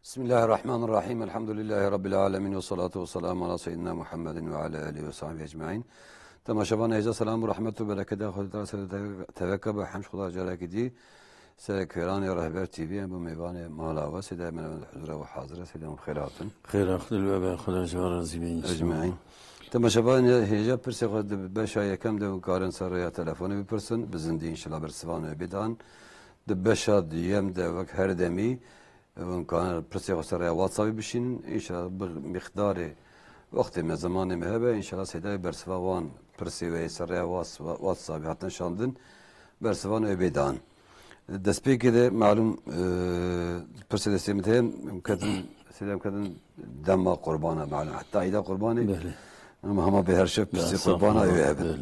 بسم الله الرحمن الرحيم الحمد لله رب العالمين والصلاة والسلام على سيدنا محمد وعلى آله وصحبه أجمعين. تماشاvan هجا سلام ورحمة وبركاته خدا توكل بحمش خدا جلك دي سركران رهبر تي في ابو ميوان مالاوا سيدا من الحضور وحاضر سيدا خيرات خير أخذ الوباء خدا جوار زمين أجمعين. تماشاvan هجا برسي خد بشاية كم دو كارن سر تلفون بپرسن بزندي إن شاء الله برسوان بدان دبشا ديام دوك هر دمي وإمكان برسي خسر واتساب بشين إن شاء الله بمقدار وقت من زمان مهبة إن شاء الله سيدا برسوان برسي ويسر واتساب حتى شاندن برسوان بدان. دسبي كده معلوم برسي دسيمتين ممكن سيدا ممكن دم قربانه معلوم حتى إذا قرباني أما هم بهرشة برسي قربانه يهبه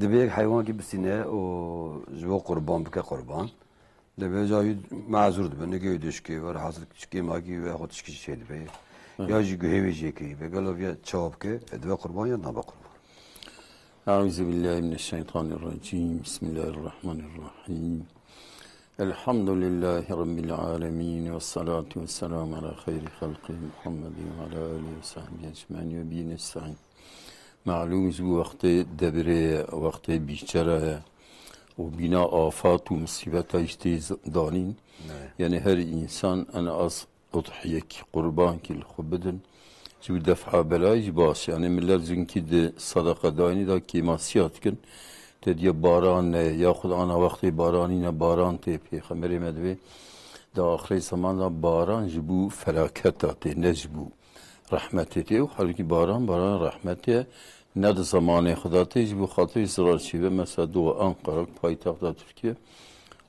دبيك حيوان كي بسينه وجو قربان بك قربان دبي جاي معذور دبي نجي دشكي ور حاصل كشكي ماكي وياخد شكي شيء دبي يا جي جهوي جيكي بقولوا فيها تشوب كي دبي قربان يا نبى قربان. أعوذ بالله من الشيطان الرجيم بسم الله الرحمن الرحيم الحمد لله رب العالمين والصلاة والسلام على خير خلقه محمد وعلى آله وصحبه أجمعين وبه نستعين. معلوم bu vakti devreye, vakti biçare o bina afat ve musibet işte danin. Yani her insan en az udhiyek kurban kil khubedin. Şu defa belaj bas. Yani miller zinki de sadaka dani da kimasiyat kin. Dediye baran ne ya khud ana vakti barani ne baran te peygamberi medve da ahir zamanda baran jibu felaket ate ne jibu rahmet ete. Halbuki baran rahmeti ne de zamanı خداتیش bu خاطر زرار شیوه مثلا دو انقره پایتخت ترکیه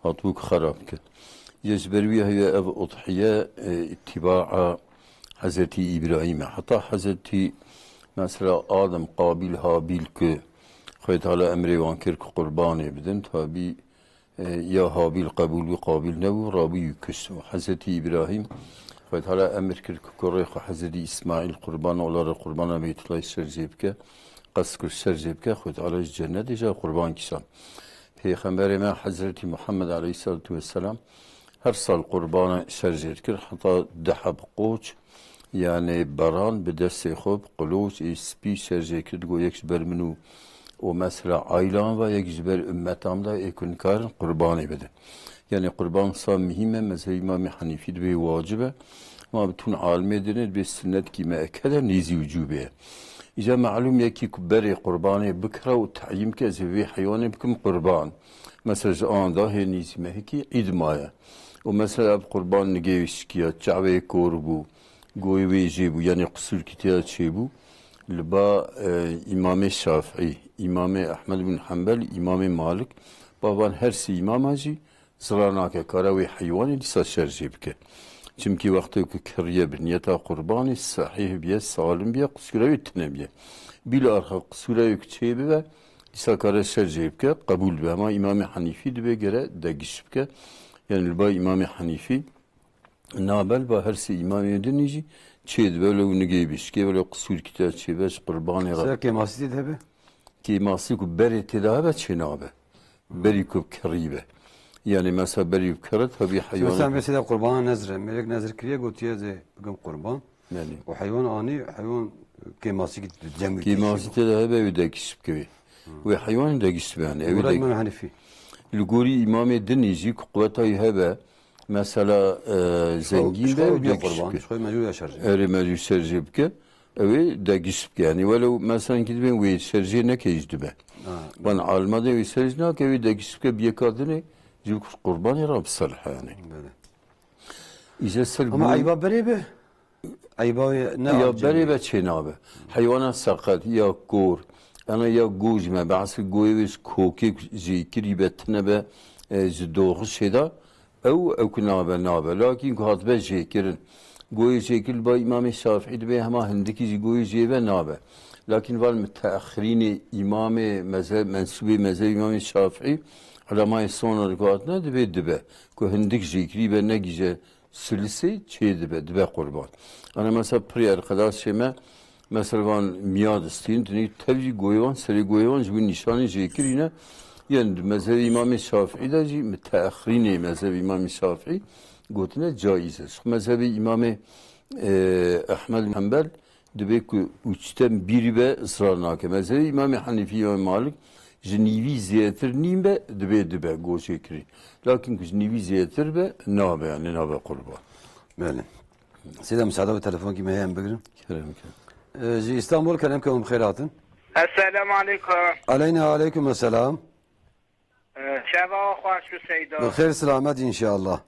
هاتوک خراب کرد. يجبروي هي أضحية اتباع حضرت إبراهيم حتى حضرت مثلا آدم قابل هابيل كه خيط على أمري وانكر قرباني بدن تابي يا هابيل قبول وقابل نو رابي يكسو حضرت إبراهيم خيط على أمر كرك كوريخ حضرت إسماعيل قربان ولا قربان بيت الله سرجيبك قصر سرجيبك خيط على الجنة جا قربان كسان Peygamberime ما حضرت محمد عليه الصلاة والسلام her sal kurbanı sercet kir hatta dehab qoç yani baran bi desti xob quluç ispi sercet kir go yek berminu o mesela ailan ve yek ber ümmetamda ekun kar kurbanı bede. Yani kurban sa mühime mezhebi İmam Hanifi de vacibe ama bütün alimlerin bir sünnet ki me'kede nizi vücube. İza malum ya ki kubari kurbanı bikra ve ta'yim ke zevi hayvanı bikum kurban. Mesela anda he nizi mehki idmaya. ومثلا بقربان نجيش كيا تعبي كوربو قوي ويجيبو يعني قصور كتير شيبو لبا إمام الشافعي إمام أحمد بن حنبل إمام مالك بابان هرسي إمام هجي زراناك كراوي حيواني لسا شرجيبك چمكي وقتو كريه بنيتا قرباني صحيح بيه سالم بيه قصوراوي تنبيه بلا أرخا قصوراوي كتيبه لسا كرا شرجيبك قبول به ما إمام حنيفي دبه گره دقشبك yani İmam Hanifi nabel ba her şey İmam edinici çed böyle unu giymiş ki böyle kusul kitap çebeş kurban ya. Sen kemasiyet hebe? Kemasi ku beri tedavi çenabe. Beri ku karibe. Yani mesela beri kara tabi hayvan. Sen mesela kurban nezre, melek nezre kriye gotiye ze bugün kurban. Yani. O hayvan ani hayvan kemasi git cemil. Kemasi tedavi evde kişip gibi. Ve hayvan da kişip yani evde. Murat İmam Hanifi. Luguri İmam Dinici kuvvetayı hebe mesela zengin de bir kurban. Şoy mecbur yaşar. Eri mecbur sercibke evi de gisip yani vele mesela gidip ve serci ne kejdi be. Ben almada ve serci ne evi de gisipke bir kadını cil kurban ya Rab salih yani. Böyle. İşte sel ama ayba berebe. Ayba ne? Ya berebe çenabe. Hayvana sakat ya kur. أنا يا جوج ما بعرف جويش كوكي زي كريبتنا ب زدوخ شدا أو كنا بنابه لكن كهات بجيكرن جوي جيكل با إمام الشافعي به هما هندكي جوي جيبه نابه لكن والمتأخرين إمام مذهب منسوب مذهب إمام الشافعي على ما يصون ركعتنا دبه كو هندك جيكري بنجي سلسي شيء دبه قربان أنا مثلا بري arkadaş شما mesela van miyad isteyin tuni tevci goyvan seri goyvan bu nişanı zikir yine yani mezhebi İmam Şafii de müteahhirin mezhebi İmam Şafii گوتنه جایزه مذهب امام احمد حنبل دبی که uçten biri be ısrar nake. Mesela İmam Hanifi ve Malik jnivi ziyetir nim be debe goşe kiri. Lakin ki jnivi ziyetir be nabe yani nabe kurba. بله سيدة مساعدة بالتلفون كما هي بقرن Kerem ki. جي اسطنبول كلامكم بخيرات السلام عليكم. علينا وعليكم السلام شباب خوش سيدا. بخير سلامت ان شاء الله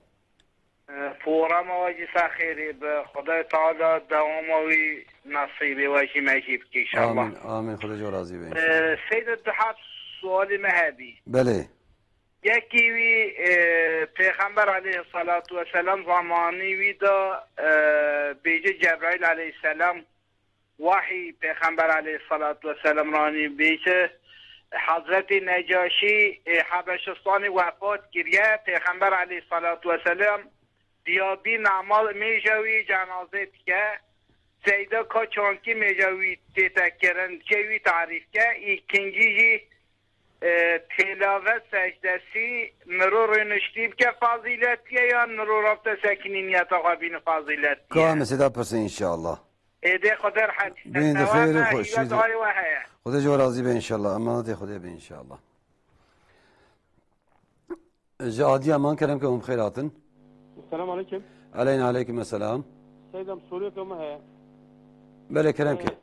فورا مواجه سخيري بخدا تعالى دواموي نصيبي واجي مجيب ان شاء الله. آمين آمين خدا جو راضي به سيد الدحاب سؤال مهبي. بله یکی وی پیغمبر علیه الصلاة و سلام زمانی وی دا بیجه جبرائیل علیه السلام وحی پیغمبر علیه الصلاة و سلام رانی بیجه حضرت نجاشی حبشستان وفات گریه پیغمبر علیه الصلاة و سلام دیابی نعمال میجوی جنازه که سیده که چونکی میجوی تتکرن چوی تعریف که ایکنگی تلاوت سجدسی مرور نشتیب که فضیلتیه یا مرور رفت سکنینیت قابین فضیلتیه كام سيدة برسن ان شاء الله ایده خدر حد بين خير وخوش وهي خدا جو راضي به ان شاء الله امانتي خدا به ان شاء الله جادي امان كلامكم بخيرات السلام عليكم. علينا عليكم السلام سيدم سوريا كما هي. بله كلامك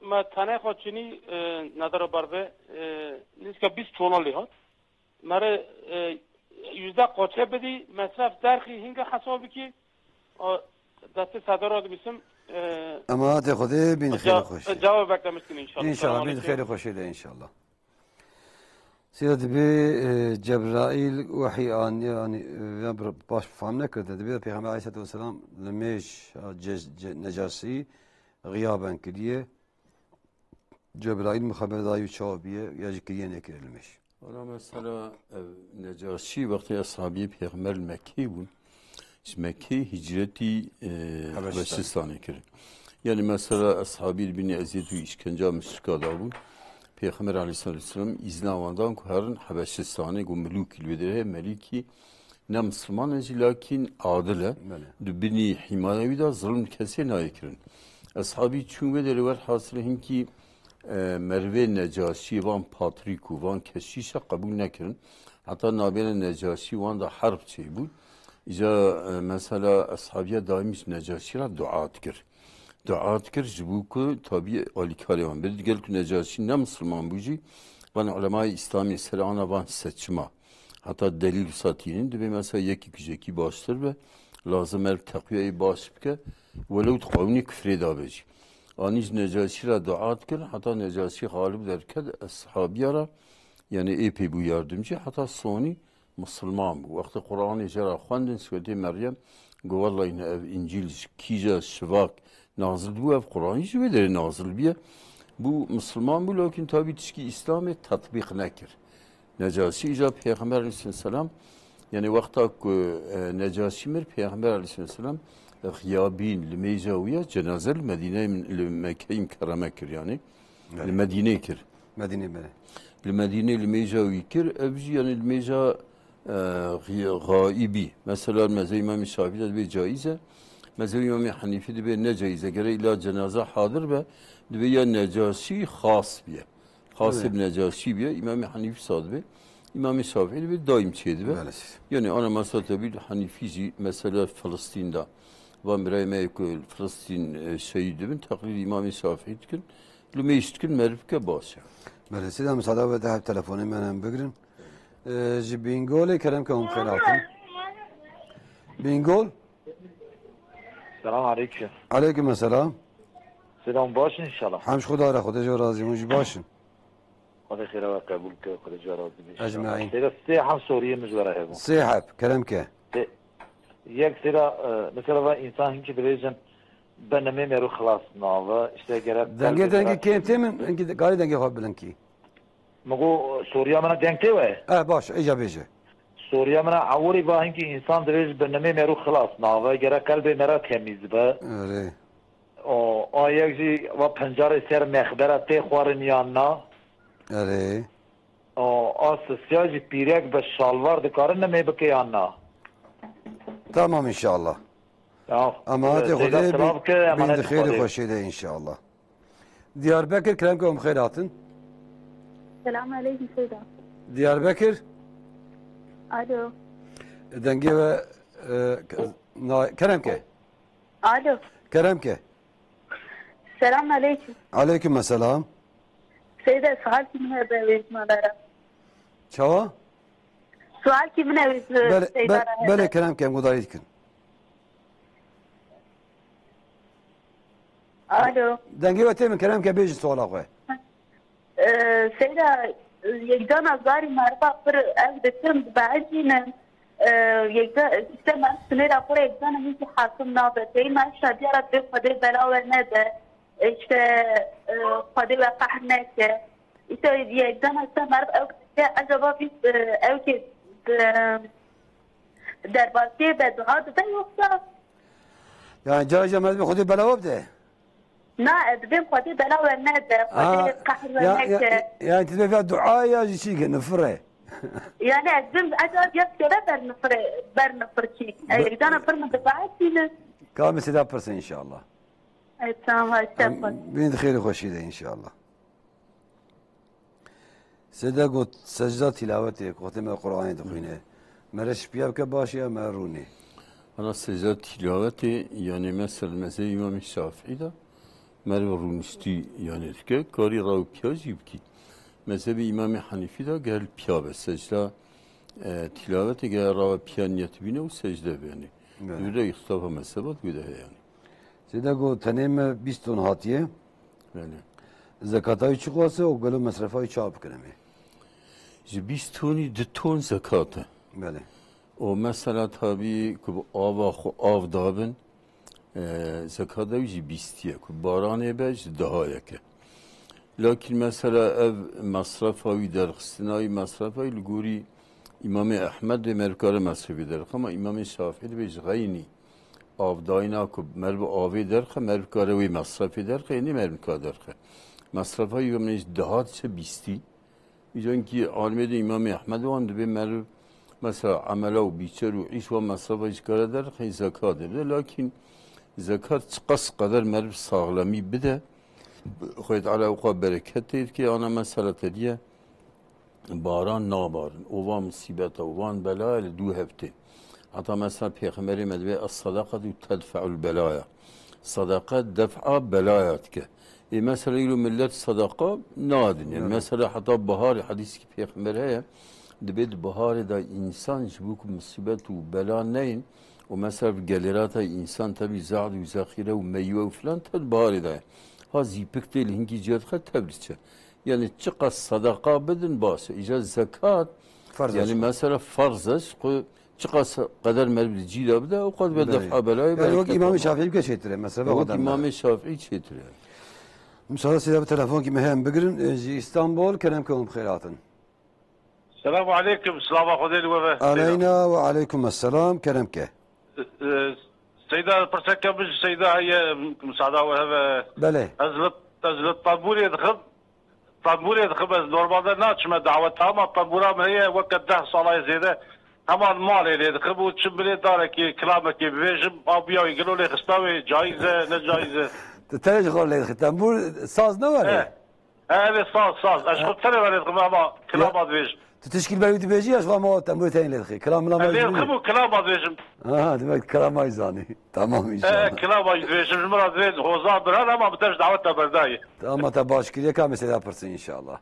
ما تنه خودشنی نداره برده نیست که 20 تونال لیهات مره 11 قاچه بدی مصرف درخی هنگ حسابی که دست صدر را بیسم امانتي خدا بين خير وخوش جواب بکدمش کنی انشاءالله. ان شاء الله بين خير وخوش ان شاء الله سيدة بي جبرائيل وحي آن يعني باش فهمنا كده دبي پیغمبر علیه الصلاه والسلام لمش نجاشی غيابا كديه جبرائيل مخبر دايو شابيه يجكيه نكرلمش Ona mesela Necaşi vakti ashabi peygamber Mekke bun. Mekke hicreti Habeşistan'a kirin. Yani mesela ashabi bin eziyet ve işkence müşrikada bun. Peygamber aleyhisselam izni avandan kuharın Habeşistan'a gümrük ilvedere meliki ne Müslüman eci lakin adile bini himayevi da zulüm kese nayikirin. Ashabi çünkü de var hasılın ki Merve Necaşi van Patriku van keşişe kabul nekirin. Hatta nabiyene Necaşi van da harp çey bu. İca mesela ashabiye daimiş Necaşi ra dua etkir. Dua etkir jibuku tabi alikari van. Bir gel ki Necaşi ne Müslüman buji. Van ulemai İslami selana van seçma. Hatta delil satinin de mesela yeki küçeki baştır ve lazım el takviye baş bike velev tqavni küfre dabeci. Aniz Necaşi ra dua etkir. Hatta Necaşi galip derken ashabiyara yani epey bu yardımcı. Hatta soni Müslüman bu. Vakti Kur'an-ı Cera xwendin Sveti Meryem govallahi ev İncil kija şivak nazil bu ev Kur'an-ı Cera nazil biye. Bu Müslüman bu lakin tabi tişki İslam'ı tatbik nekir. Necaşi icab Peygamber Aleyhisselam yani vakta Necaşi mir Peygamber Aleyhisselam gıyabin limeycaviye cenazel Medine Mekke'im keramekir yani. Medine kir. مدينة بله المدينة الميجاوي كر أبجي يعني الميجا غائبي مثلا مذهب إمام الشافعي ده جائزة مذهب إمام حنيفي ده ne جائزة göre ila cenaze hadir ve de ya Necaşi khas biye khas bir Necaşi biye İmam Hanifi sad be İmam Şafii de daim çeydi be بله yani ana mesela tabi Hanifici mesela Filistin'de van birey Filistin şeydi bin takrir İmam Şafii dikin لميشتكن مرفكة باشا بله سيدة مساعدة وذهب تلفوني من بقرن بينقولي كلامكم خيرات بينقول Selam aleyküm. عليكم السلام Selam başın inşallah. حمش خدا را خدا جو راضي مش باشن Hadi khira ve kabul ke khida jarab inşallah. أجمعين Sera size ham Suriye'miz var abi. صيحب كلامك Yek sera mesela insan hinki bileceğim benime meru خلاص nava işte gerek دنگي دنگي كيم تيمن انك قالي دنگي خواب بلنكي Mugu Suriye bana denkte ve باش ايجا بيجي Suriye bana avuri va hinki insan direz benime meru خلاص nava gerek kalbe mera temiz be. أري O ayakji ve pencere ser mehbera te xwarin yanna. أري O as siyacı pirek be şalvar dikarin ne mebke yanna. tamam inşallah. Tamam. Emaneti Seyda Xudê selam ki bin emanet xêrê Xudê. xweşê de inşallah. Diyarbakır kerem ki xêr hatin. Selamun aleyküm Seyda. Diyarbakır Alo. dengê ve kerem ke. Alo. Kerem ke. Selamun aleyküm. Aleyküm selam. Seyda sual kimine beviz madara? Çava? Sual kimine beviz Seyda? Bele kerem ke gudarî dikin. Alo. Dengê ve tê min kerem ke bêjin suala xwe. Seyda yekdana zarî merva pir ev dikim beዕicînin işte men sınıra pir yekdana hiç hakim nabe. Tey men şadiyara bir Xwedê bela we nede. İşte Xwedê ve qahr neke. İşte yekdana işte merv ew dike acaba biz ew ki derbasiyê beduha dibe yoksa Yani cahil mezbe Xudê belawa bide. na edibim Xwedê bela we nede. Xwedê qahr we neke. Yani tibê duaya jî çî nifre. Yani edibim acaba yek kere bernifirçî. Yekdana pir min dibeዕicînin. Kamil seda pırsa inşallah. Tamam hadi. Bin xêrê xweşî de inşallah. Seda got secda tilavetê Xwedê me Qur'anê dixwîne. Mere şipiya bike baş ya me rûnê. Ana secde tilaveti yani mesela mezhebi İmam Şafii da merve runisti yani ki kari rav piyaz yibki. Mezhebi İmam Hanifi da gel piyabe secde tilaveti gel rav piyaniyet bine o secde yani. Yüde ihtilafa mezhebat yüde yani. Seda got tenê me 20 ton hatiye. Yani. Zekatayı çıkvası o gelo mesrefayı çap kireme. Ji 20 toni 2 ton zekatı. Bele. O mesela tabii ki bu av dabın zekada ji 20'ye ku baranê be ji daha yeke. Lakin mesela ev masrafı derxistinayı masrafı li gori İmam Ahmed ve merkare masrafı derx ama İmam Şafii be ji gayni avdayna ku merve avê derxe merkare ve masrafı derxe yani merkare derxe. Masrafı İmam daha çe 20. İcan ki alimede İmam Ahmed o dibe merve mesela amela ve biçer ve iş ve masrafı çıkar derxe zekat eder. Lakin zekat çıkas kadar merve sağlami bide خواهد علی اوقا برکت دید که آن مسئله تدیه باران نابارن اوان مصیبت اوان بلای دو هفته حتی مثلا پیغمبری مدوی الصدقه تدفع البلایا صدقه دفع بلایات که ای مثلا ایلو ملت صدقه نادن yani mesela hatta bahar hadis ki peygamber heye dibed bahar da insan jibuk musibet u bela neyin o mesela gelirata insan tabi za'd u zakhire u meyve falan tad bahar da zipik değil hingi cihazka tebliğçe. Yani çıkas sadaka bedin bası. İcaz zekat. Yani mesela farzış çıkas kadar merbi cilab da o kadar defa belayı. Yani yok İmam Şafii bir çeytire mesela. Yok İmam Şafii çeytire. Müsaade size bir telefon ki mehem bigirin İstanbul kerem kalım xeyratın. Selamun aleyküm. Selamun aleyküm. Aleyna ve aleyküm selam kerem ke. سيدة برسكة مش سيدة هي مساعدة وهذا بله أزلت طنبوري يدخل بس نورمالده ناتشمة دعوة تامة طنبورة ما هي وقت 10 صلاة زيادة هما المال اللي يدخل وتشملي دارك كلامك بيجم أبيو يقولوا لي خستاوي جايزة نجايزة تتلج خور لي طنبور ساز ne var ya? هذه صاز أشخد سنة ولا يدخل أما كلامات بيجم تشكيل بيوت بيجي أشغال ما طنبور تاني لدخي كلام لا ما اللي يدخلوا كلامات بيجم demek kelam ayzani. Tamam inşallah. كلامات بيجم المرة زين هوزان برهان أما بدأش دعوتها برداي Ama ta başkiriye kam mesela yaparsın inşallah.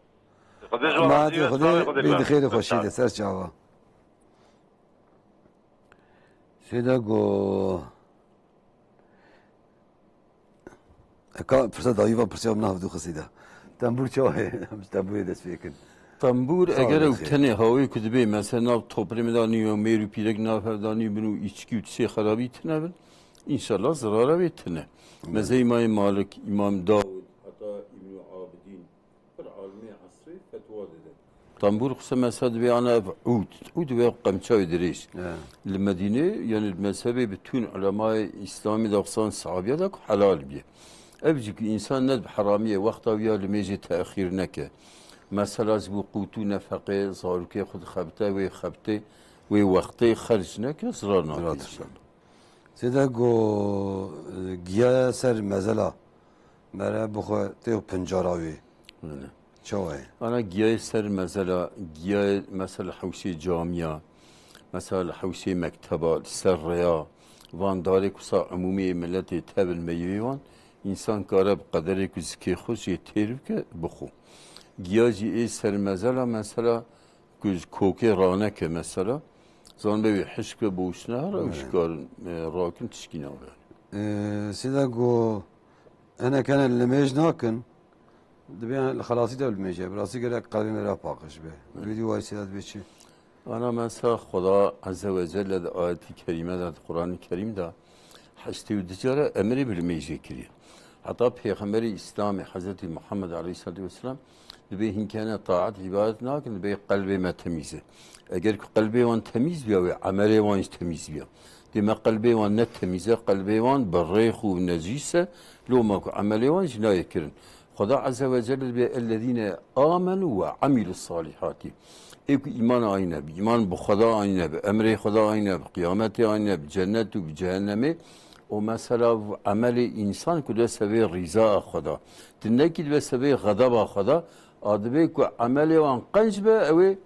Ma hadi خدي bir خير خوشی سر چاوا. Seda go. Ka fırsat ayıva fırsat mı hafdu khasida. Tambur çahe. Tambur des fikin. Tambur eğer utene havayı kudbe mesela nav topremedani ya meri pirek naferdani bunu içki ütse harabi tine İnşallah zarara vetine. Mesela İmam Malik, İmam Davud, hatta İbn Abidin bir alimi asrı fetva dedi. Tambur kısa mesela bir ana ud ve qamça idiriş. Medine yani mezhebi bütün ulemay İslami doksan sahabiye de halal bir. Evcik insan ne haramiye vakta veya limeci teahhir neke. Mesela bu kutu nefake zaruke khud khabte ve khabte ve vakti kharc neke zararna inşallah. سیده گو گیاه سر مزلا مره بخو تیو پنجاراوی öyle. چوه Ana giyay ser giyay mesela havşi camia, mesela havşi mekteba, serreya, van dare kusa umumi milleti tevil meyve van, insan karab kaderi kuzki hoş yeterif ke buxu. Giyacı ser mesela göz koke rane ke mesela, zan bevi hışk ve boşuna hara uşkarın rakim tişkina var. سیده گو انا كان الميج ناكن دبيان خلاصي ده الميجا براسي قال قلبي مرا باقش به الفيديو واي سيدات بيچي Ana mesela Xuda Azze ve Celle de ayet-i kerime de Kur'an-ı Kerim'de haçtı üdücara emri bilmeyi kiriyor. Hatta Peygamberi İslam'ı Hazreti Muhammed Aleyhisselatü Vesselam dibe hinkâne taat ibadet nakin dibe kalbime temizi. Eğer ki kalbi van temiz biya ve ameli van temiz biya. Dime kalbi van net temize, kalbi van berreyhu necise, loma ku ameli van cinayet kirin. Xuda Azze ve Celle dibe ellezine amenu ve amilu salihati. Ek iman aynı, iman bu Xuda aynı, emri Xuda aynı, kıyameti aynı, cennetu bi cehennemi. O mesela ameli insan kuda sevi rıza Xuda. Dinleki de sevi gadaba Xuda. Adı ku ameli van qanjbe evi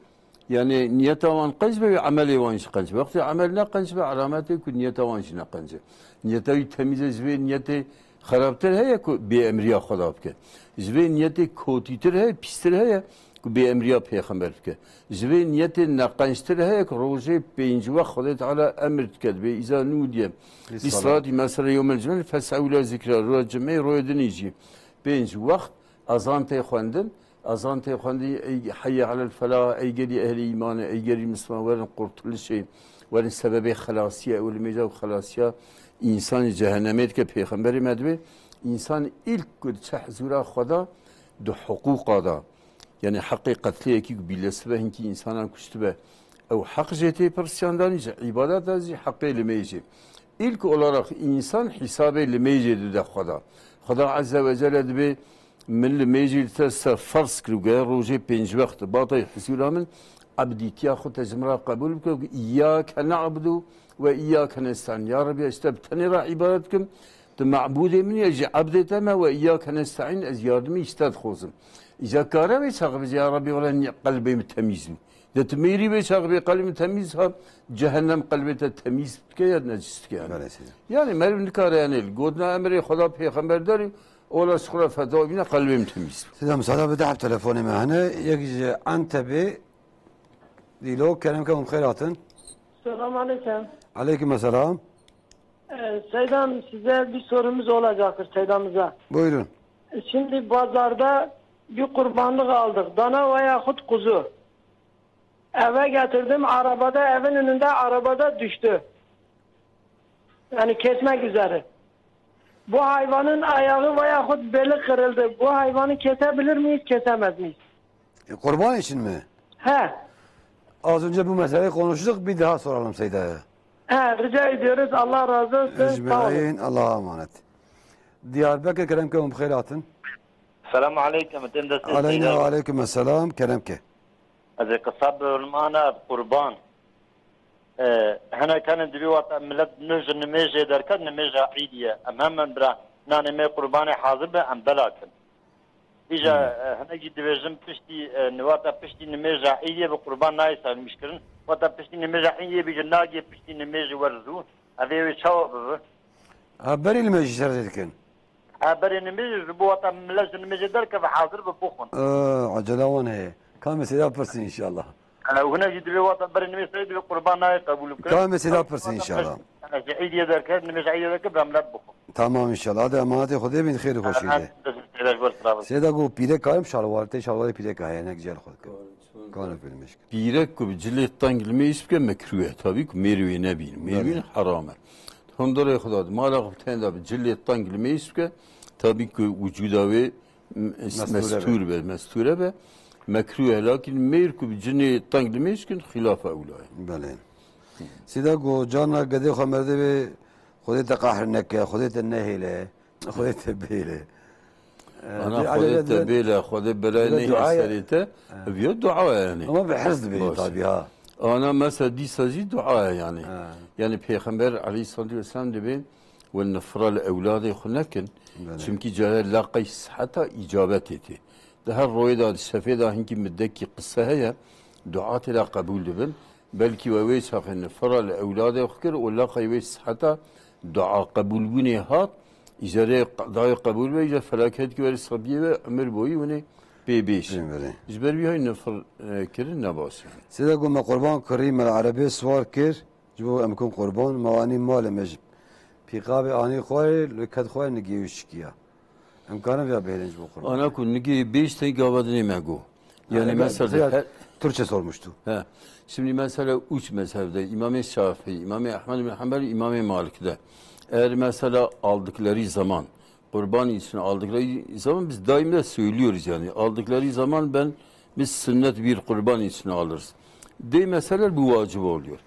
yani niyeta van qanjbe ve ameli van qanjbe. Vakti amel ne qanjbe alameti ku niyeta van ne qanjbe. Niyeti temiz zve niyeti xarabtir heye ku bi emriya Xuda bke. Zve niyeti kotitir heye pistir heye ku bi emriya peygamber bke. Zve niyeti naqanjtir heye ku roje peyinci ve Xuda Teala emrit ked be iza nudiye. Lissalati mesela yevmel cumel fes'u la zikra ruya cumey ruya dinici. Peyinci vakt azan te xwendin azan te xwendi hayye alel felah ey geli ehli imanı ey geli Müslüman verin kurtuluşu verin sebebi xalasiye evli mecaz xalasiye insan cehennemet ke peygamberi medvi insan ilk kod çahzura Xuda du hukuka da yani hakikatli ki bilesbe hinki insana kuştu be ev hak jeti persiyandani ibadet azi hakkı limeyci ilk olarak insan hesabı limeyci de Xuda Xuda Azze ve Celle de من الميجي تسا فرس كلوغا روجي بينج وقت باطي حسولا من عبديتيا خو تجمرا قبول بك إياك نعبد وإياك نستعين يا ربي استبتني را عبادتكم معبود من يجي عبدتما وإياك نستعين از ياردمي استاد خوزم إذا كارمي ساقب يا ربي ولا قلبي متميز ده تميري بي ساقب قلبي متميز جهنم قلبي تميز بك يا نجس يعني مرم نكار يعني قدنا أمري خدا بيغمبر داري ola skura feda bine kalbim temiz. سيدا مساعدة بدأ بتلفوني معنا يجي Antep'i ديلو كلامكم خيراتن. Selamun Aleyküm. Aleyküm selam. Seydam size bir sorumuz olacaktır Seydam'ıza. Buyurun. Şimdi pazarda bir kurbanlık aldık. Dana veyahut kuzu. Eve getirdim arabada evin önünde arabada düştü. Yani kesmek üzere. Bu hayvanın ayağı veyahut beli kırıldı. Bu hayvanı kesebilir miyiz, kesemez miyiz? Kurban için mi? He. Az önce bu meseleyi konuştuk. Bir daha soralım Seyda'ya. He, rica ediyoruz. Allah razı olsun. Sağ olun. Ecmaîn. Allah'a emanet. Diyarbakır kelamkım khairatın. Selamun aleyküm. Aleyna ve aleyküm selam. Kelamke. از قصاب المانا قربان هنا كان دلوقتي ملت نج نميجة دركت نميجة عيدية أمام من برا نانمي قربان حاضبة أم بلاكن إجا هنا جي ديفيجن بشتي نواتا بشتي نميجة عيدية بقربان نايسا المشكلة واتا بشتي نميجة عيدية بيجي ناجي بشتي نميجة ورزو هذا يشاو هبري المجي سردكن هبري نميجة بواتا ملت نميجة دركت حاضر ببوخن عجلون هي كان مسيدا برسين إن شاء الله وهنا جد بوقت برنامج سعيد بالقربان نايت قبول بكرة كان مسيدا برسين إن شاء الله أنا سعيد يدرك نمش عيد يدرك بعمل بكم تمام إن شاء الله هذا أمانة خدي من خير وخشية سيدا قو بيرة كايم شالوارتي شالواري بيرة كايم نكجال خدك كانوا في المشكلة بيرة كو بجلي تانجل ميس بك مكروه تابي كو ميروي نبين ميروي حرامه هندره خداد ما رغبتين دا بجلي تانجل ميس بك تابي كو وجوده مستور به مكروه لكن ميركو بجني تانج دمشكن خلاف أولاه. بله. سيدا جو جانا قدي خمرده به خديت قهر نكه خديت النهيله خديت بيله. أنا خديت بيله خديت بلاي نهي سريته بيد دعاء يعني. ما بحرص به طبيعة. Ana mesela disazı dua yani. Ha. Yani Peygamber aleyhissalatu vesselam dedi ve nefral evladı hunakin. Böyle. Çünkü celal laqay sıhhata icabet etti. Daha royda sefeda hinki middeki kıssa heye dua ila kabul dibin. Belki ve veysakın nefral evladı hukir ve laqay ve sıhhata dua kabul bine hat. İzare dua kabul ve iza felaket ki ve sabiye ve ömür boyu ve bebeş. Böyle. İzber bir hay nefr kirin ne bas yani. سيدا قوم قربان كريم العربي سوار كير جو امكن قربان مواني مال مجب في قابي اني خوي لكد خوي نجي وشكيا امكانه يا بهلنج bu قربان. Ana kunni 5 tane gavadını mego. Yani mesela Mesela Türkçe sormuştu. he. Şimdi mesela üç mezhepte İmam-ı Şafii, İmam-ı Ahmed bin Hanbel, İmam-ı Malik'te eğer mesela aldıkları zaman kurban için aldıkları zaman biz daima söylüyoruz yani aldıkları zaman biz sünnet bir kurban için alırız. Mesela bu vacip oluyor.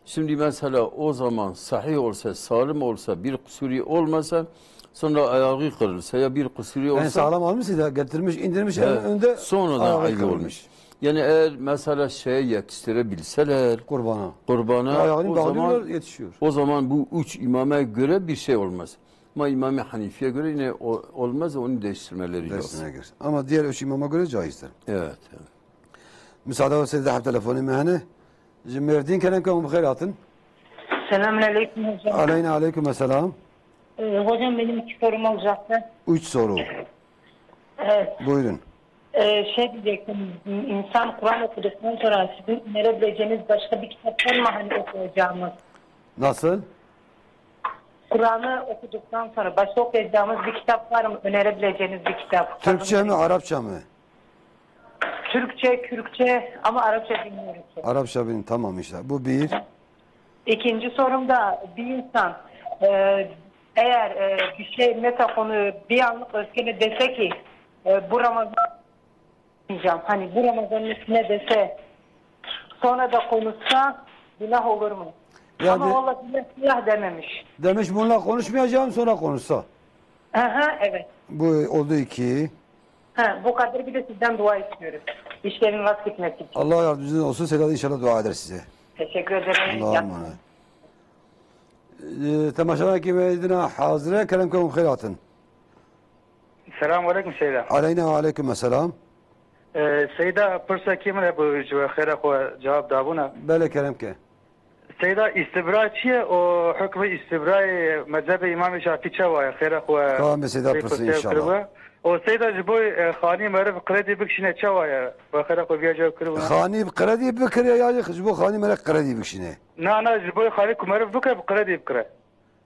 Şimdi mesela o zaman sahih olsa, salim olsa, bir kusuri olmasa sonra ayağı kırılsa ya bir kusuri olsa Yani sağlam almışsa getirmiş indirmiş he, önünde sonradan ayağı ayıp kırılmış. olmuş. Yani eğer mesela şeye yetiştirebilseler Kurbana ayağını o bağlıyorlar zaman yetişiyor. o zaman bu üç imama göre bir şey olmaz. Ama İmam-ı Hanifi'ye göre yine olmaz onu değiştirmeleri lazım. Dersine gir. Ama diğer üç imama göre caizdir. Evet. Müsaade olsaydı hep telefonu mehane. Cimerdin kelen kan bkhairatın. Selamünaleyküm hocam. Aleyna aleyküm selam. Hocam benim 2 sorum olacaktı. 3 soru. Evet. Buyurun. Şey diyecektim, insan Kur'an okuduktan sonra sizin önerebileceğiniz başka bir kitap var mı hani okuyacağımız? Nasıl? Kur'an'ı okuduktan sonra başka okuyacağımız bir kitap var mı? Önerebileceğiniz bir kitap. Türkçe mi, Arapça mı? Türkçe, Kürtçe ama Arapça bilmiyorum. Arapça benim tamam işte. Bu bir. İkinci sorum da bir insan eğer bir şey mesela konu bir anlık öfkeli dese ki bu Ramazan diyeceğim. Hani bu Ramazan'ın üstüne dese sonra da konuşsa günah olur mu? Ya ama Allah bile silah dememiş. Demiş bununla konuşmayacağım sonra konuşsa. Aha, evet. Bu oldu 2. Bu kadar bir de sizden dua istiyoruz. İşlerin rast gitmesi için. Allah yardımcınız olsun. Sedat inşallah dua eder size. Teşekkür ederim. Allah'a emanet. Temaşadaki veydina hazire kelemkum khairatın. Selamun aleyküm Seyda. Aleyna ve aleyküm selam. Seyda pırsa kimle bu khayra ko cevap dabuna. Bele kelemke. Seyda istibra çiye o hükmü istibra mezhebe İmam Şafii çavaya khayra ko. Tamam Seyda pırsa inşallah. O Seyda jiboy khani meref kredi bikşine çavaya ve khayra ko biya cevap kırıvına. Khani kredi bikre ya jibo khani meref kredi bikşine. Na jiboy khani ku meref bikre kredi bikre.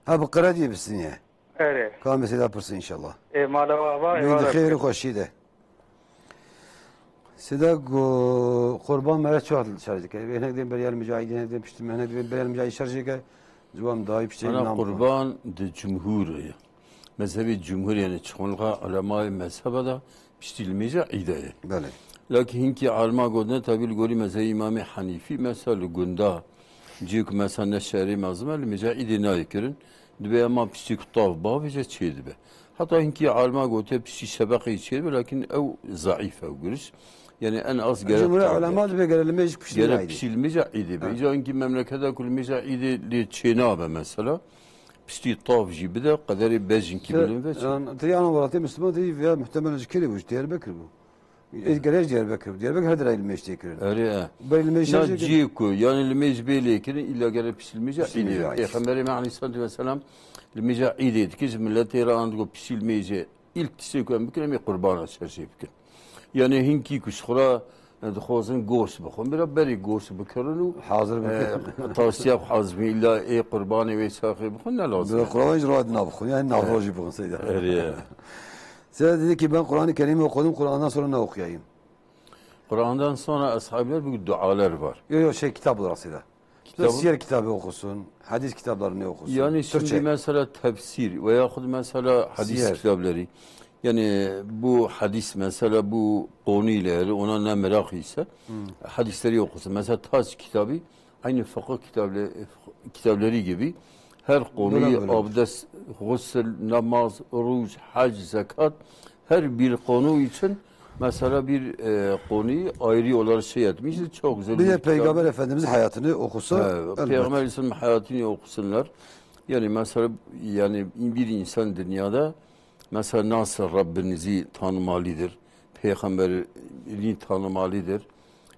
Ha bu kredi bikşine. Evet. Tamam Seyda pırsa inşallah. Malava va. Beydi khayri hoşide. Sida kurban meret çoğaltı şarjı ki. Ben hediyem beriyal mücahidine demiştim. Ben hediyem beriyal mücahid şarjı ki. Zıvam daha bir şey Ana kurban de cumhuriye. Mezhebi cumhur yani çoğunluğa alamay mezhebe da piştirilmeyece ideye. Böyle. Lakin hinki alma godne tabil gori mezhebi İmam-ı Hanifi mesela gunda cik mesela neşeri mazmel mücahidi nayikirin. Dibe ama pişti kutav bağıca çeydi be. Hatta hinki alma gote pişti şebeki çeydi lakin ev zayıf ev giriş. Yani en az gerek Cumhur ulema ve gerilmece piştirilmeydi. Gerek pişilmeyece idi be. İca inki memlekede kulmeyece idi li çeynabe mesela. Pişti tav jibi de kaderi bezin ki bilin ve Tiyana varatı Müslüman değil veya muhtemelen zikri bu. Diyarbakır bu. Gerek Diyarbakır. Diyarbakır her daim ilmeş dikirin. Öyle. Böyle ilmeş şarjı. Naciku yani ilmeş beylekirin illa gerek pişilmeyece idi. Peygamberimiz Aleyhisselatü Vesselam ilmeşe idi etkiz milleti İran'da pişilmeyece ilk tişekuen büküremi kurbana çarşı bükür. Yani hinki kuşkura dixwazin gost bixwin bira berî gost bikirin û hazır bikirin tavsiye hazır illa ê qurbanê wê saxî bixwin ne lazım. Kur'an icraat nabixwin yani navrojî bixwin Seyda. Evet. Seyda dedi ki ben Kur'an-ı Kerim'i okudum. Kur'an'dan sonra ne okuyayım? Kur'an'dan sonra ashablar bir dualar var. Yok kitap olarak Seyda. Siyer kitabı okusun, hadis kitaplarını okusun. Yani şimdi mesela tefsir veya mesela hadis kitapları. Yani bu hadis mesela bu konuyla ona ne merak ise hadisleri okusun. Mesela Taç kitabı aynı fıkıh kitapları gibi her konuyu abdest, gusül, namaz, oruç, hac, zekat her bir konu için mesela bir konuyu ayrı olarak şey etmiştir. Çok güzel. Bir de kitap. Peygamber Efendimiz'in hayatını okusa Evet, Peygamber Aleyhisselam'ın hayatını okusunlar. Yani mesela yani bir insan dünyada mesela nasıl Rabbinizi tanımalıdır, Peygamberini tanımalıdır.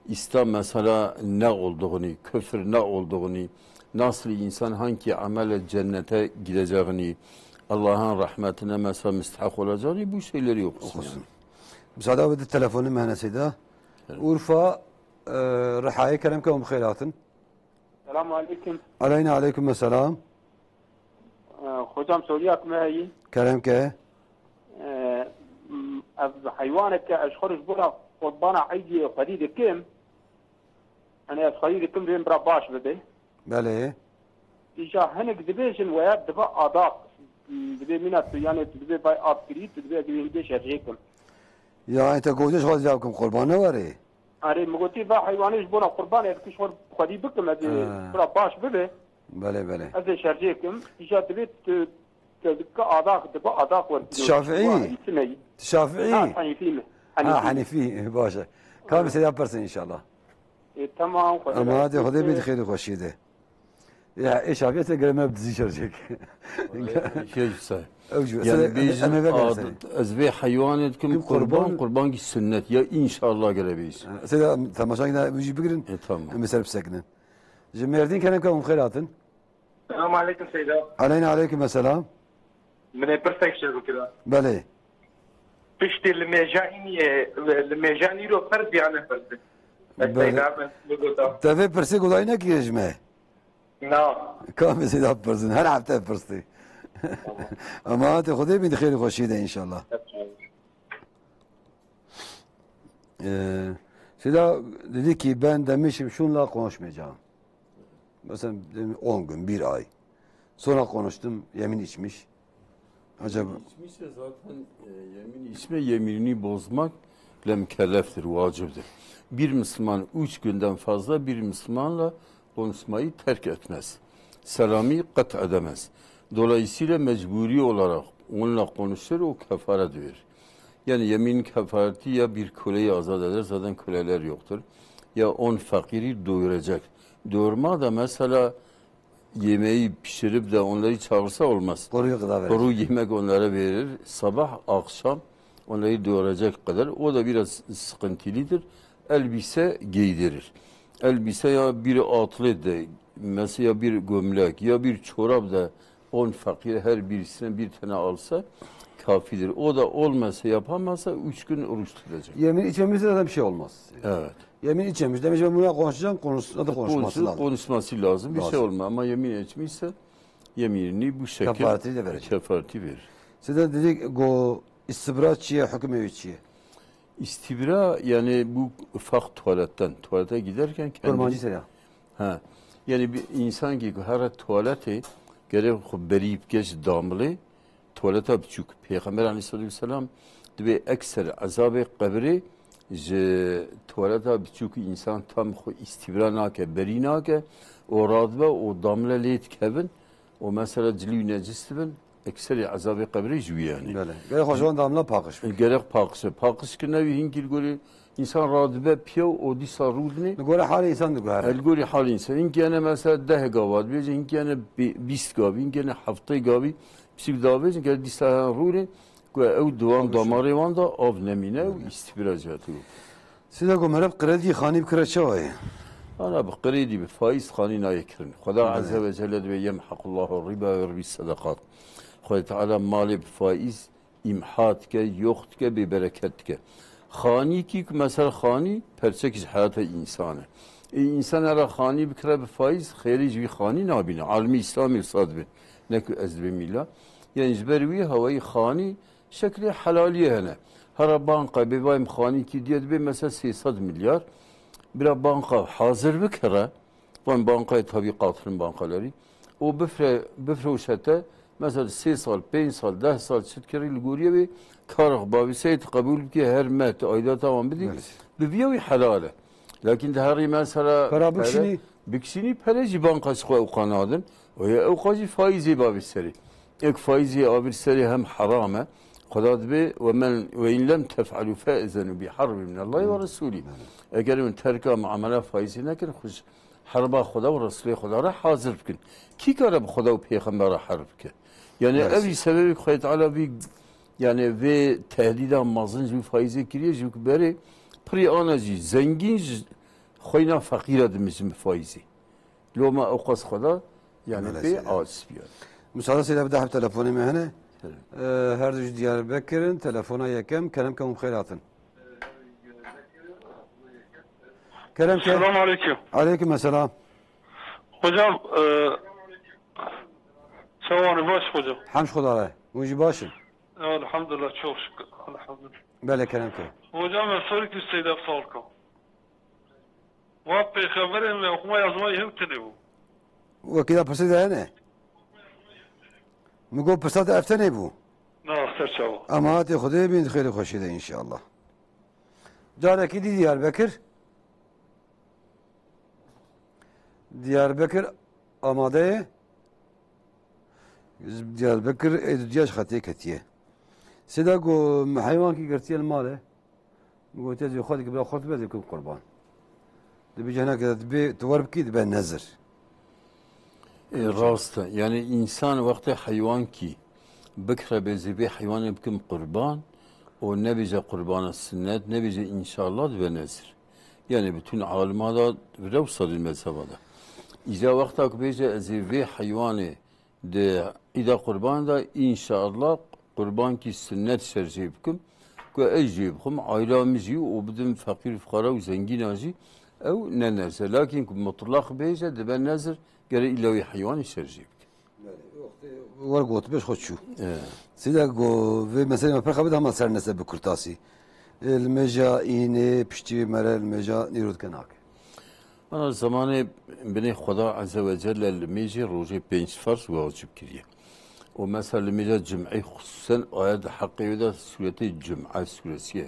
İslam mesela ne olduğunu, küfür ne olduğunu, nasıl insan hangi amelle cennete gideceğini, Allah'ın rahmetine mesela müstahak olacağını bu şeyleri okusun. Yani. Müsaade edin telefonu mühendisiydi. Urfa Riha'yı kerem kavim khairatın. Selamun aleyküm. Aleyna aleyküm ve selam. Hocam soruyak meyi. Kerem ke. از حيوانك اشخرج برا قربانا عيدي خريد كم انا خريد كم بين برا باش بده بله. اجا هنك دبيجن ويا دبا اداق دبي منات يعني دبي باي اب كريت دبي دبي دي شريكم Ya ente goješ hal javkum kurban ne var e? اري مغوتي با حيوانيش برا قربان كشور خريد بكم ادي برا باش بده Bele bele. ادي شريكم اجا دبي تدك اداق دبا اداق ورد Şafii. Şafii. حنيفي Ha Hanifi başa. Kam se yaparsın inşallah. tamam. Ama hadi Xuda bir xeyri xoşiydi. Ya eşafiyete göreme bizi şerecek. Şey güzel. Yani Yani bizim ezbe hayvanetkim kurban ki sünnet ya inşallah gelebeyiz. Seda tamaşayına müjib bigirin. Tamam. Mesela bisakinin. Cemerdin kenem kavim khairatın. السلام عليكم سيدة. Aleyna aleyküm ve selam. من برسك شنو كذا. Bele. بشتي الميجاني رو فرد يعني فرد. Teve persi gudayı ne kiyecme? نعم. Kam seda persin. Her hafta persi. Ama hadi Xuda bir xeyri xoşiydi inşallah. Seda dedi ki ben demişim şunla konuşmayacağım. Mesela 10 gün, 1 ay. Sonra konuştum, yemin içmiş. Acaba... İçmişse zaten yemin içme yeminini bozmak mükelleftir, vaciptir. Bir Müslüman 3 günden fazla bir Müslümanla konuşmayı terk etmez. Selami kat edemez. Dolayısıyla mecburi olarak onunla konuşur, o kefaret verir. Yani yemin kefareti ya bir köleyi azat eder, zaten köleler yoktur. Ya 10 fakiri doyuracak. Doyurma da mesela yemeği pişirip de onları çağırsa olmaz. Kuru yemek onlara verir. Sabah, akşam onları doyuracak kadar. O da biraz sıkıntılıdır. Elbise giydirir. Elbise ya bir atlet de, mesela bir gömlek ya bir çorap da 10 fakir her birisine bir tane alsa kafidir. O da olmasa yapamazsa 3 gün oruç tutacak. Yemin içmemizde de bir şey olmaz. Evet. Yemin içmemiş. Demiş ben buna konuşacağım, konuşması lazım. Konuşması lazım. Bir şey olmaz ama yemin içmişse yeminini bu şekilde kefareti verir. Size dedik go istibratçıya hükmeviçiye. İstibra yani bu ufak tuvalete giderken kendisi. Ha. Yani bir insan ki her tuvalete gerek berip geç damlı tuvalete küçük. Peygamber Aleyhisselam dibe ekser azab-ı kabri tuvalete küçük insan tam istibra nake beri nake o radbe o damla leyt kevin o mesela cilü necis bin ekseri azab-ı kabri jüvi yani. Böyle. Gerek hoşlan damla pakış. Gerek pakışı. Pakış ki nevi hinkil göre insan radbe piyo o disa rudni. Göre hali insan da göre. El göre hali insan. Hinki yani mesela 10 gavad bece hinki yani 20 gavi hinki yani haftayı gavi psik davecin ki disa rudni göre ev duvan damarı vanda av nemine o istibiracatı. Size gömerep kredi khani bkreçe vay. Ana bu kredi bir faiz khani nayekirin. Xuda azze ve celle ve yemhakullahu riba ve ribis sadakat. Xuda Teala mali faiz imhat ke yokt ke bir bereket ke. Khani ki mesela khani perçek hayatı insanı. İnsan ara khani bikre bir faiz khayri bir khani nabine. Almi İslami sadbe. Nekü ezbe milla. Yani zbervi havayı khani şekli halaliye hene. Her banka bebayım khani ki diye bir mesela 300 milyar. Bir banka hazır bir kere. Ben bankayı tabi katırım bankaları. O büfre uşete mesela 3 sal, 5 sal, 10 sal çıtkeri liguriye bir karık babiseyt kabul ki her met ayda tamam bidi. Bibiyevi halale. Lakin de her mesela para bikşini pereci bankası koy ukanadın. O ya ukaci faizi babiseri. Ek faizi abiseri hem harame. خدا دبي وإن لم تفعلوا فأذنوا بحرب من الله ورسوله. اگر من ترک معامله فایزی نکن خوش حرب خدا و رسول خدا را حاضر بکن. کی کاره به خدا و پیغمبر را حرب که؟ یعنی اوی سببی خدا تعالی بی yani ve tehdida mazınc bir faize kiriyor çünkü beri pri anacı zengin khoyna fakir adımızın faizi. Loma oqas khoda yani be az bir. Müsaade ile bir daha telefonu mehne. Her düz Diyarbakır'ın telefona yekem kelam kem khairatın. Kelam ke. Selamun aleyküm. Aleyküm selam. Hocam sevanı baş hocam. Hamd Khudaya. Muji başın. Elhamdülillah çok şükür. Elhamdülillah. Bele kelam ke. Hocam ben soru ki Seyyid Afsalka. Ve peygamberin ve okuma yazmayı hem tenibu. Ve kida pırsada ne? Mugo pırsada eftene bu. Nasır çava. Ama hati Khudaya bin khayri khoşide inşallah. Careki di Diyarbakır. Diyarbakır amade Diyarbakır ediyaj khatiye ketiye. Seda go hayvan ki gertiye male. Go tezi khodi ki bla khutbe de kurban. De bir cana kadar bir tuvarb ki ben nazır. Rast yani insan vakti hayvan ki bikra bezibi hayvan bikim kurban o ne bize kurbanı sünnet ne bize inşallah ve nezir. Yani bütün alimada revsadil mezhebada. İza vakta kubece ezivi hayvanı de ida kurban da inşallah kurban ki sünnet sercih bikim ve ecib hum ailamizi o bizim fakir fukara ve zengin azi ev ne nezir. Lakin mutlak bece de ben nezir geri ilavi hayvanı sercih bikim. Var got beş hoşçu. Sida go ve mesela perxabed ama ser nesebe kurtasi. El meja ine pişti merel meja nirud kanak. Ana zamanı beni Xuda Azze ve Celle meji roje 5 farz vacip kiriye. O mesela meja cum'i hususen ayet hakkıyla sureti Cum'a suresi ya.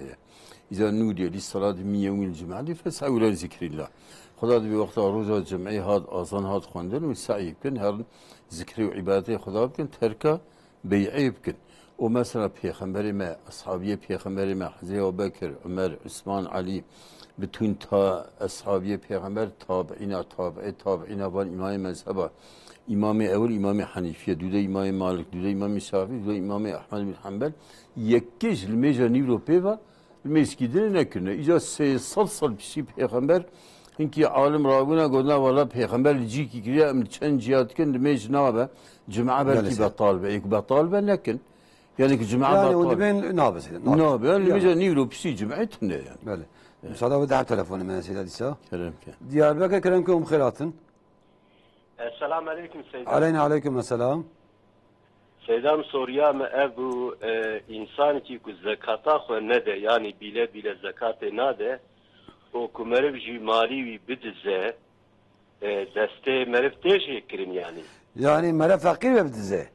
İza nudiye li salati min yevmil cum'ati fes'u ila zikrillah. Xuda bir vakti roja cum'i had azan had khondun ve sa'i kin her zikri ve ibadeti Xuda kin terka bey'i kin. O mesela peygamberime, ashabiye peygamberime Hazreti Ebubekir, Ömer, Osman, Ali bütün ashabiye peygamber tabi'ina var İmam-ı Mezheba, İmam-ı Evvel, İmam-ı Hanifiye, düde İmam-ı Malik, düde İmam-ı Şafii, düde İmam-ı Ahmed bin Hanbel, yekkeş ilmeca nivro peva, ilmeskidine ne kürne. İca sal pişi peygamber, hinki alim ravuna godna valla peygamber ciki kiriya, çen cihadken ilmec nabe, cuma belki batal be, ek batal be nekin. Yani ki cuma batal. Yani onu ben nabesi. Nabe, yani ilmeca nivro pişi cum'etinde yani. Böyle. Müsaade ve daha telefonu men Seyyid İsa. Kerem ki. Diyarbakır kerem ki khairatın. Selamun aleyküm Seyyid. Aleyküm selam. Seydam soruya mı bu insan ki ku zekata xwe ne de yani bile zekatı ne de o kumerib jî malî wî bidize destê meriv tê jê kirin yani. Yani mere fakir ve bidize.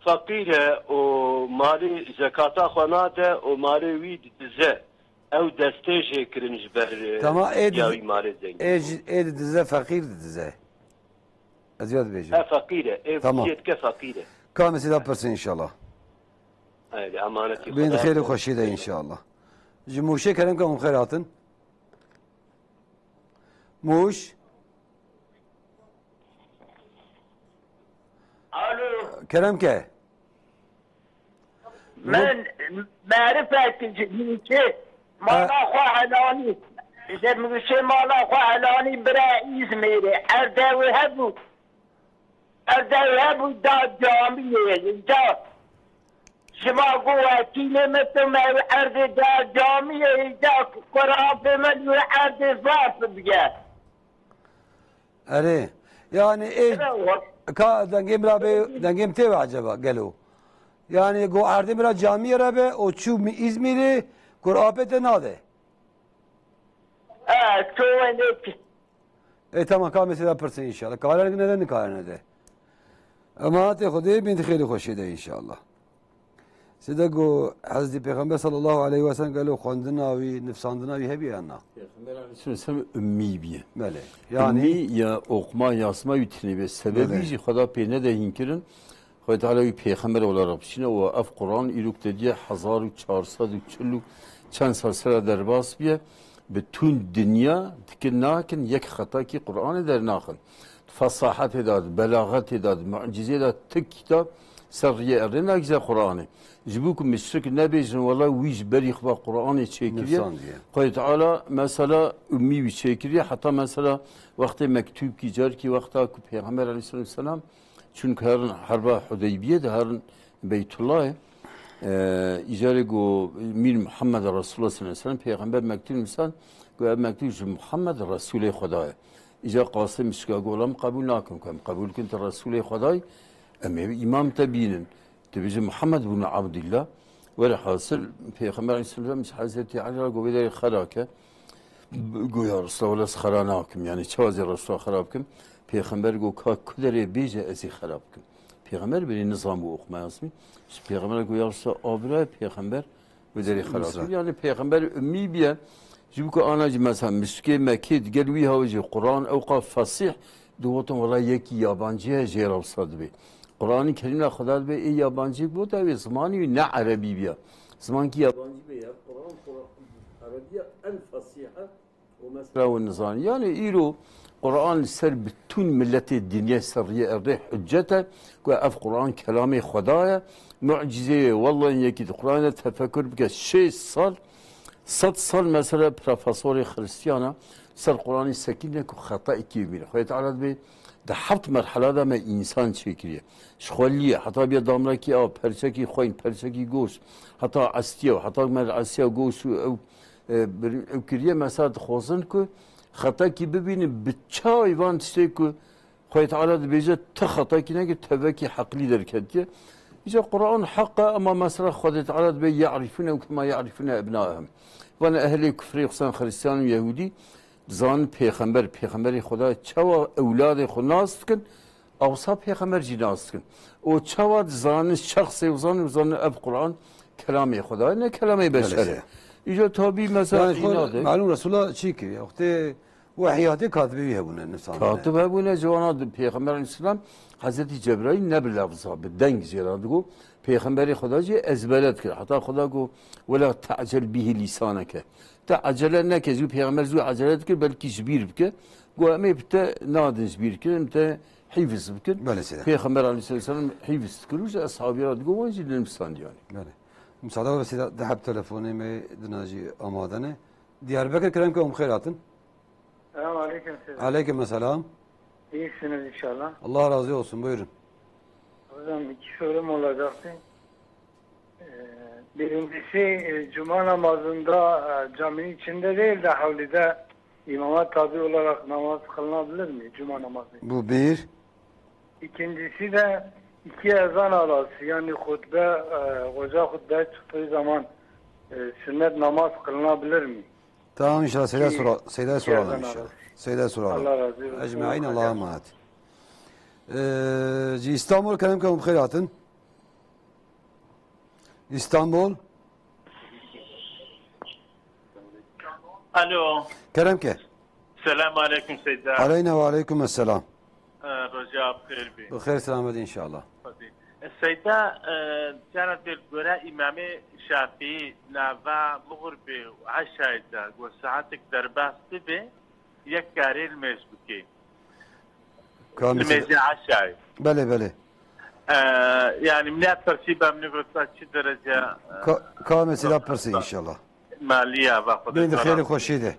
Fakir o malî zekata xwe ne de o malî wî didize. Ev destê jê kirin ji ber yawî malê zengin. Ed dize fakir dize. Aziyad beji. Fakir ev ke fakir. Kamesi de persin inşallah. Haydi amaneti. Ben de hayırlı hoşide inşallah. Muşe kerem ki khairatın. Muş. Alo. Kerem ke. Ben marifetim ki mala xwe helani. İşte müşe mala xwe helani bira İzmir'e. Erdevi hebu. Erdevi hebu da camiye. Da. Şima guva kilometre mev erde da camiye. Da Kur'an femen ve erde zafı biye. Are. Yani ka dengem rabe dengem te acaba gelo. Yani go ardemira camiye rabe o çu İzmir'i Kur'an'te nade. Tamam kamesi de persin inşallah. Kalan neden kalan de. Ama te Xuday bin khayri khoşide inşallah. Sidago Hazreti Peygamber sallallahu aleyhi ve sellem galo khonduna ve nefsandına ve hebi anna. Peygamber aleyhisselam ümmi biye. Böyle. Yani ya okuma yazma ütüne ve sebebi Xuda peyne de hinkirin Xwed Teala wî peyxember olarak bişine û ev Kur'an îrok dediye 1440 çend sal sera derbas biye bütün dünya dikin nakin yek xetakî Kur'an'ı dernaxin. Fasahat edad, belagat edad, mucize edad, tık kitap serriye erine güzel Kur'an'ı. Jibu ku müşrik nebejin valla wiş beri xba Kur'an'ı çekiriye. Xwed Teala mesela ümmi bir çekiriye. Hatta mesela vakti mektup ki car ki vakta ku Peygamber aleyhisselam çünkü herın harba Hudeybiye de herın Beytullah'ı icare go mir Muhammed Resulullah sallallahu aleyhi ve sellem Peygamber mektup insan go mektup Muhammed Resulü Khudaya. İca Qasım işga golam kabul nakum kam kabul kent Resulü Khudaya ama imam tabinin tabi Muhammed bin Abdullah ve hasıl Peygamber aleyhisselam Hazreti Ali go bederi kharaka go ya Resulullah kharanakum yani çavazi Resulullah kharabkum Peygamber go ka kudere beje ezi kharabkum Peygamber bir nizamı okumayız mı? Peygamber koyarsa abra Peygamber bederi kharab. Yani Peygamber ümmi bir çünkü anacı mesela miski Mekke gelwi havacı Kur'an evqa fasih duvatın valla yeki yabancıya cerab sadbi. Kur'an-ı Kerim'le kadar be yabancı bu da ve zamanı ne Arabi bir. Zaman ki yabancı be ya Kur'an Arabiye en fasiha o mesela o nizam. Yani iro Kur'an ser bütün milleti dünya serriye erdi hüccete ve af Kur'an kelamı Khudaya mucize vallahi yeki Kur'an'a tefekkür bike 6 sal 100 sal mesela profesörü Hristiyana ser Kur'an'ı sekine ku hata iki bir. Xwed Teala be de haft merhalada me insan çekiriye. Şxoliye hatta bir damla ki av perçeki xoyn perçeki goş hatta astiye hatta mer astiye goş ev kiriye mesela xozun ku hata ki bibini bıçağı van işte ku Xwed Teala de bize te hata ki ne ki teveki hakli derket ki İşte Kur'an hakka ama mesela Xwed Teala de yarifune kema yarifune ebnaهم. Ve ehli küfri yoksan Hristiyan ve Yahudi zan peygamberi Xuda çava evladı xunast kin avsa peygamber cinast kin o çava zan şahsi zan ev Kur'an kelamı Xuda ne kelamı beşeri İşte tabi mesela inadı malum Resulullah çi ki yokte vahiyatı katibi hebune nefsan katib hebune cevana peygamber aleyhisselam Hazreti Cebrail ne bir lafza bir denk ziradı bu peygamberi Xudacı ezbelet ki hatta Xuda go vela ta'cel bihi lisaneke acele ne kez peygamber zu acele etki belki jbir bike go'ame bite nadin jbir ki bite hifz bike peygamber aleyhisselam hifz kırmış ashabı rad go jilin insan yani böyle müsaade ve size dehab telefonu me dinaji amadane Diyarbakır kerem ki khairatın Selamun aleyküm. Aleykümselam. İyisiniz inşallah. Allah razı olsun buyurun. Hocam iki sorum olacaktı. Birincisi cuma namazında caminin içinde değil de havlide imama tabi olarak namaz kılınabilir mi cuma namazı? Bu bir. İkincisi de iki ezan arası yani hoca hutbe çıktığı zaman sünnet namaz kılınabilir mi? Tamam inşallah Seyda soralım inşallah. Seyda soralım. Allah razı olsun. Ecmaîn Allah'a emanet. İstanbul kerem ki khairatın. İstanbul. Alo. Kerem ki. Selamun aleyküm Seyda. Aleyna ve aleykümselam. Recep Khair Bey. Bixeyr selamet inşallah. Seyda كانت بالقراء إمامي شافعي نافا مغربي وعشايدا وساعتك درباس تبي يكاري المزبكي المزي عشاي بله يعني من ترتيبها من قلت شي درجة كامل سيدا برسي إن شاء الله مالية باخذ بين خير خوشيده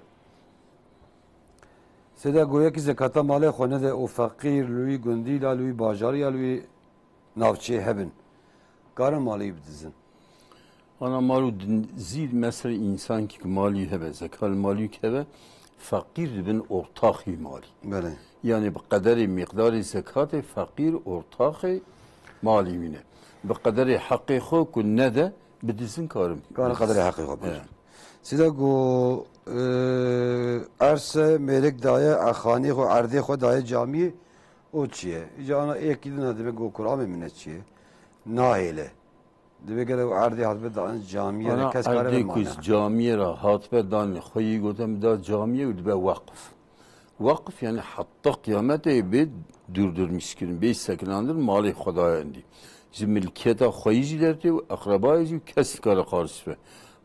سيدا قوية كي زكاة مالي خونه ده او فقير لوي گندي لا لوي باجاري لوي navçe hebin. Karın mali bidizin. Ana malu zil mesela insan ki mali hebe, zekal mali hebe, fakir bin ortağı mali. Böyle. Yani bu kadar miktarı zekatı fakir ortağı mali mine. Bu kadar hakkı xo ne de bidizin karım. Karın kadar hakkı xo. Sida go arsa melek daya akhani xo ardi xo daya cami o çiye. İcana ek gidin demek go Kur'an emine çiye. Nahile. Demek ki ardi hatbe dan camiye kes kare ardi kuz camiye ra hatbe dan xoyi gotem da camiye ud be vakf. Vakf yani hatta kıyamete bir durdurmuş ki 5 sekinandır mali Xudaya indi. ji milkiyeta xwayî jî dertê û akrabayê jî kes nikare qarş be.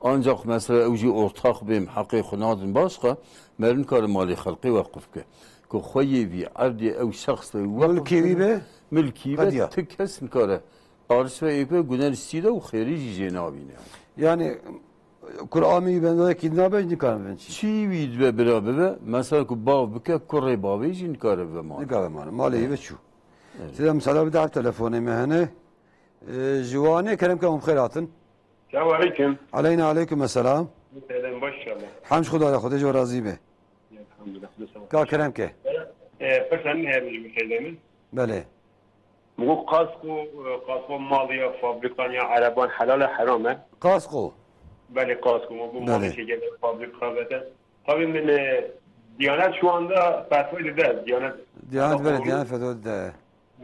Ancak mesela ew jî ortak bêm heqê xwe nadin başqa merin kare malê xelqê weqif bike. Ku xweyê vî erdê ew şexs ve Milkî wî be? Milkî Hediye. be ti kes nikare qarş ve êpe guner istîde û xêrî jî jê nabîne. Yani Kur'an'ı bende kidnabe nikabe ben. Çî wî dibe birabe be mesela ku bav bike kurê bavê jî nikare ve mal. Nikabe mal. Malê ve çû. Size mesela bir daha telefonu mehene. Jivane kerem ke xêr hatin. Selamun aleyküm. Aleyna aleyküm selam. Selam başlayalım. Hamd Xuda Xuda jo razî be. Ka kerem ke. Pesen ne bir şeylerimiz? Bele. Bu kasko maliye fabrikan ya araban halal haram he? Kasko. Bele kasko bu mali şey gelir fabrika ve tabii min Diyanet şu anda fetva eder. Diyanet böyle Diyanet fetva de.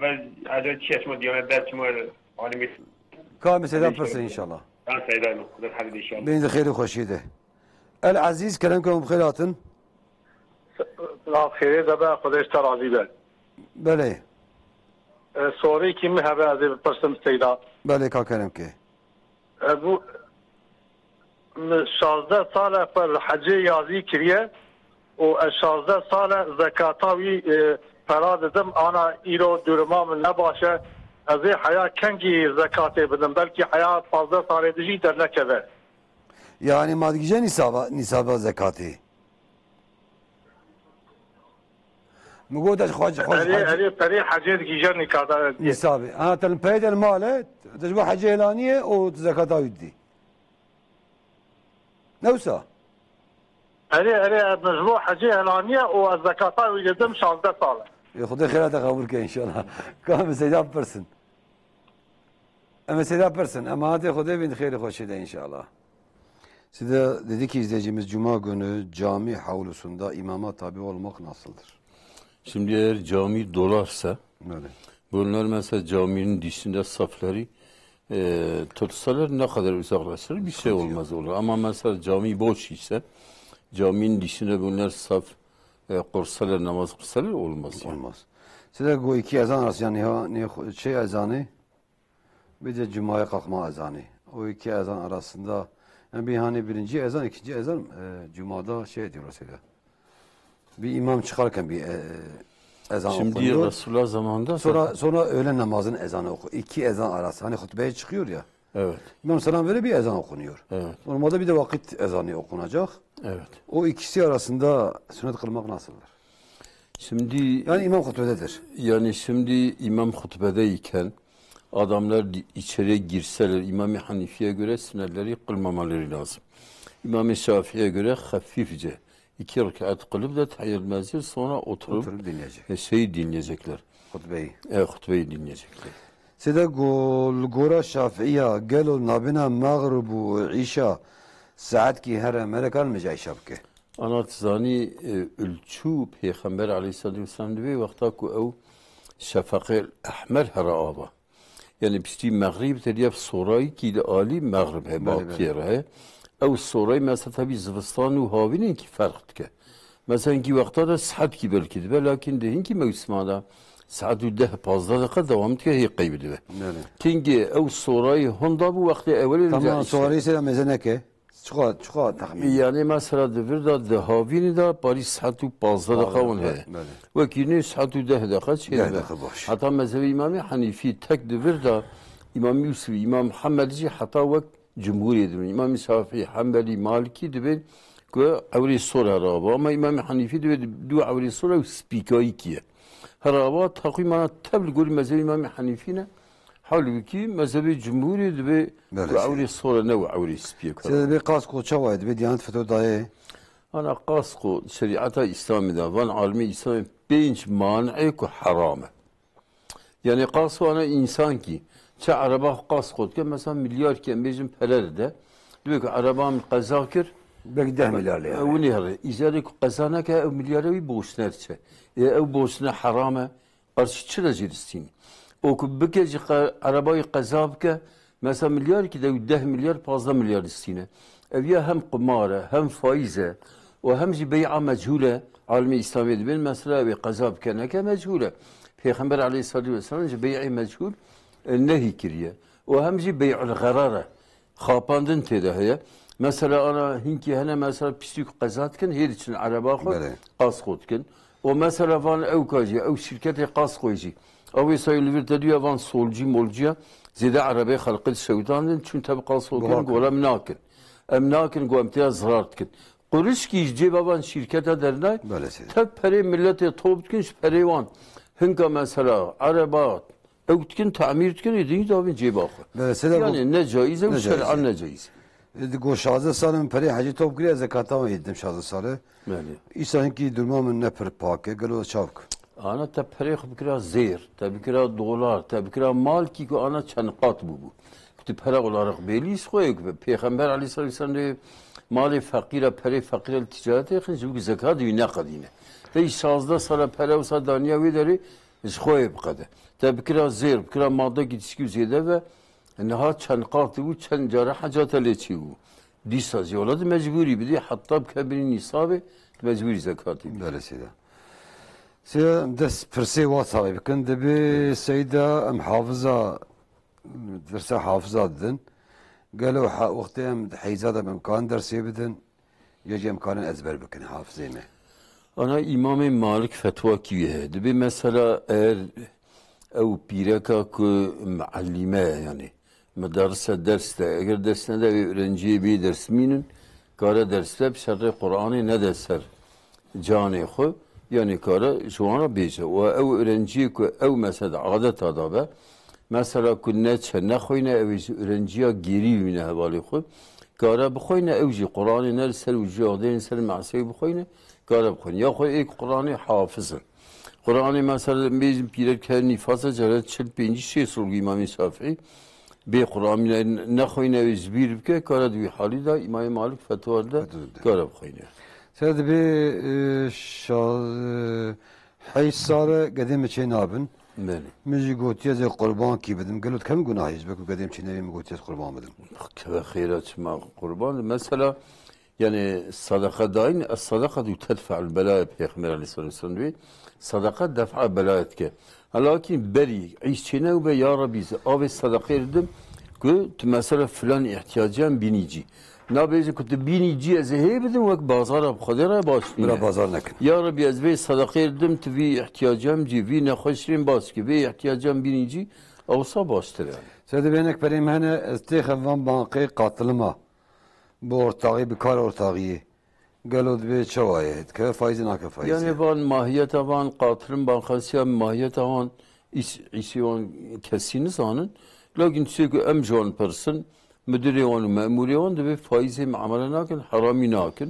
Ve acaba çeşme Diyanet der çmar alimi. Ka mesela persen inşallah. Ben seydayım. Kudur hadi inşallah. Beni de xeyri xoşiydi. El Aziz kerem ke xêr hatin. خیره دبه خودش ترازی بل بله سوری کی مهبه از پرسم سیدا بله کا kerem ke. bu 16 سال پر حج یازی کریه و 16 سال زکاتاوی فراد دم انا ایرو درمام نباشه از حیا کنگی زکات بدم بلکه حیا 15 سال دیجی در نکبه Yani madgice nisaba zekati. مقودش خواج اری حاجات گیجر نکادا نسابي انا تنبيد المال تجمع حاجه اعلانيه وزكاه ودي نوسا اری مجموع حاجه اعلانيه والزكاه ويدم 16 سال خدي خيرات قبولك ان شاء الله كم سيدا برسن ama Seda Persson ama hadi Xuda bin xeyri hoşide inşallah. Size dedi ki izleyicimiz Cuma günü cami havlusunda imama tabi olmak nasıldır? Şimdi eğer cami dolarsa öyle. Bunlar mesela caminin dışında safları tutsalar ne kadar uzaklaşır bir şey olmaz olur. Ama mesela cami boş ise caminin dışında bunlar saf kursalar namaz kılsalar olmaz. Yani. Olmaz. Size bu iki ezan arası yani şey ezanı bir de Cuma'ya kalkma ezanı. O iki ezan arasında yani bir hani birinci ezan ikinci ezan Cuma'da şey diyor mesela. Bir imam çıkarken bir ezan şimdi okunuyor. Şimdi Resulullah zamanında sonra öğlen namazın ezanı oku. İki ezan arası. Hani hutbeye çıkıyor ya. Evet. İmam selam böyle bir ezan okunuyor. Evet. Normalde bir de vakit ezanı okunacak. Evet. O ikisi arasında sünnet kılmak nasıldır? Şimdi yani imam hutbededir. Yani şimdi imam hutbedeyken adamlar içeriye girseler İmam-ı Hanifi'ye göre sünnetleri kılmamaları lazım. İmam-ı Şafii'ye göre hafifçe 2 rekat kılıp da tahiyyat mescid sonra oturup dinleyecekler. Hutbeyi. Hutbeyi dinleyecekler. Sede gora Şafii'ya gelo nabina mağribu işa saat ki her merekan mecayşab ke. Anatizani ölçü Peygamber Aleyhisselatü Vesselam diye vakta ku ev şefakil ahmer hera aba. Yani pişti mağrib teriyaf sorayı ki de ali mağrib he bakir he. Ev sorayı mesela tabi zıvıstan u havinin ki fark ke. Mesela ki vakta da saat ki belki de lakin dehin ki mevsimada saat u 10-15 dakika devam etke hi kaybediyor. Kingi ev sorayı honda bu vakti evvel tamam sorayı selam mezeneke. Çıkar tahmin. Yani mesela devir da dehavini da Paris saat u 15 dakika on he. Ve ki saat u 10 dakika şey. Hatta mezhebi İmam Hanifi tek devir da İmam Yusuf, İmam Muhammedci hatta vak Cumhuriyet'in İmam Şafii, Hanbeli, Maliki de que avri sura raba ama İmam Hanifi de du avri sura spikayı ki. Raba takriben tabl gol mezhebi İmam Hanifi'ne halbuki mezhebi Cumhuriyet ve avri sura ne avri spikayı. Siz bir kasko çavaydı bir Diyanet Fethu daye. Ana kasko şeriata İslam'da van almi İslam beynç mani'i ku haram. Yani kasko ana insan ki çe araba kasko ki mesela milyar ki bizim pelerde diyor ki arabam kaza kır belki 10 milyar lira. O ne hare? İzâre kazana ki milyarı bir boşner çe. Ev boşner harame karşı çıracırsın. O ku bekeci arabayı kaza ki mesela milyar ki de 10 milyar fazla milyar istine. Ev ya hem kumara hem faize ve hem bey'a mechule alemi İslamiyet ben mesela bir kaza ki ne ki mechule. Peygamber Aleyhisselatü Vesselam bey'i mechul النهي كريه وهم جي بيع الغراره خاباندن تيدا هي مثلا انا هنكي هنا مثلا بيستيك قزات كن هيد için araba خو قاس خود كن ومثلا فان او كاجي او شركه قاس خويجي او يسوي تديو فان سولجي مولجيا زيدا عربي خلق السودان چون تبقى سولكن ولا مناكن امناكن قو امتياز زرارتكن قرش كي جيبا فان شركه درناي تب بري ملت توبتكن بريوان هنكا مثلا عربات او تكن تعمير تكن يدين دابين جيبا خو يعني نه جایزه و شرعا نه جایزه دیگه 16 سال من پری حجی توپ گریه زکاتا و یدم 16 ساله بله ایسان کی درما من نپر پاکه گلو چاوک انا تبريخ بكرا زير تبكرا دولار تبكرا مال كيكو انا چنقات بو كنت برا olarak بيليس خويك پیغمبر عليه الصلاه والسلام مال فقيره بري فقير التجارت خن جو زكاه دي نقدينه في 16 سال برا وسا دنيا ويدري اش خوي بقده تبكرا زير بكرا ماده گيتسكي زيده و انها چنقات و چن جاره حاجات لچي و دي ساز يولد مجبوري بدي حتى بكبري نصابه مجبوري زكاتي بله سيده سيدا دس فرسي واصابي بكن دبي سيدة ام حافظة درسة حافظة دن قالوا وقتها حيزادة بامكان درسي بدن يجي امكان ازبر بكن حافظي ما انا امام مالك فتوى كيه دبي مثلا او بيركا كو معلمة يعني مدرسة درس ده اگر درسنا ده öğrenciye bir ders minin kara dersle بشر قرآن ندرسر جاني خو yani kara şu ana bece ve ev öğrenciye ku ev mesela adet adabe mesela ku ne khoyne ev öğrenciye geri mine havali khu kara bu khoyne evji Kur'an'ı ner ser ucu adın ser ma'si bu khoyne kara bu khoyne ya khoy ek Kur'an'ı hafızın Kur'an'ı mesela bizim pirer kendi fazla cerat çel pinci şey sorgu İmam Şafii be Kur'an'ı ne khoyne ev zbir bke kara duy hali da İmam Malik fetvarda kara bu khoyne سيد بي حي صار قديم شي نابن بله مجي قوتيا زي قربان كي بدم قالوا كم قناه يجبك قديم شي نبي قوتيا قربان بدم كذا خيرات ما قربان مثلا يعني الصدقه داين الصدقه تدفع البلاء بيغمر عليه الصلاه والسلام صدقه دفع بلاءتك لكن بري عيشنا وب يا ربي ابي الصدقه يردم قلت مثلا فلان احتياجان بينيجي نابیزی که بینیجی از هی بدم وقت بازار بخدره باشیم. برا بازار نکن. یا ربی از وی صدقه دم توی احتیاجم جی وی نخوشیم باز که وی احتیاجم بینیجی اوسا باشتره. سید بینک بریم هنه استخوان بانقی قاتلما bu ortağı bir kar ortağıyı gelod bir çavayet ke faizi nak faizi. Yani van mahiyet van qatilin bankasya mahiyet van isyon kesiniz anın. Lakin çünkü emjon person مديري وان ومأموري وان دبي فايزي معاملة ناكن حرامي ناكن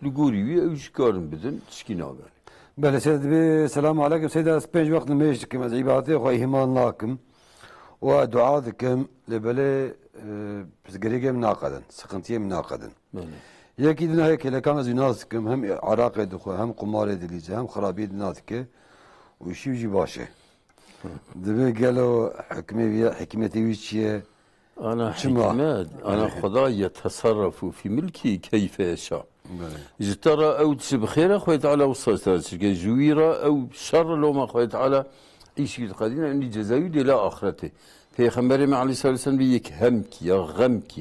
لقوري وي اوش كارن بدن تشكي ناكن بله سيد بي السلام عليكم سيدة سبينج وقت الميشتكم از عبادتي خواه همان ناكم ودعاءكم لبلي بزقريقي مناقدن سقنتي مناقدن يكي دنا هيك لكان از يناسكم هم عراق دخو هم قمار دليزة هم خرابي دناتك ويشي وجي باشي دبي قالوا حكمتي ويشيه أنا حكمت أنا خدا يتصرف في ملكي كيف يشاء ترى أو تسب خير أخوي تعالى وصلت جويرة أو شر لو ما أخوي تعالى إيش القديم إني جزاوي لا آخرته في خمري مع عليه الصلاة والسلام بيك همك يا غمك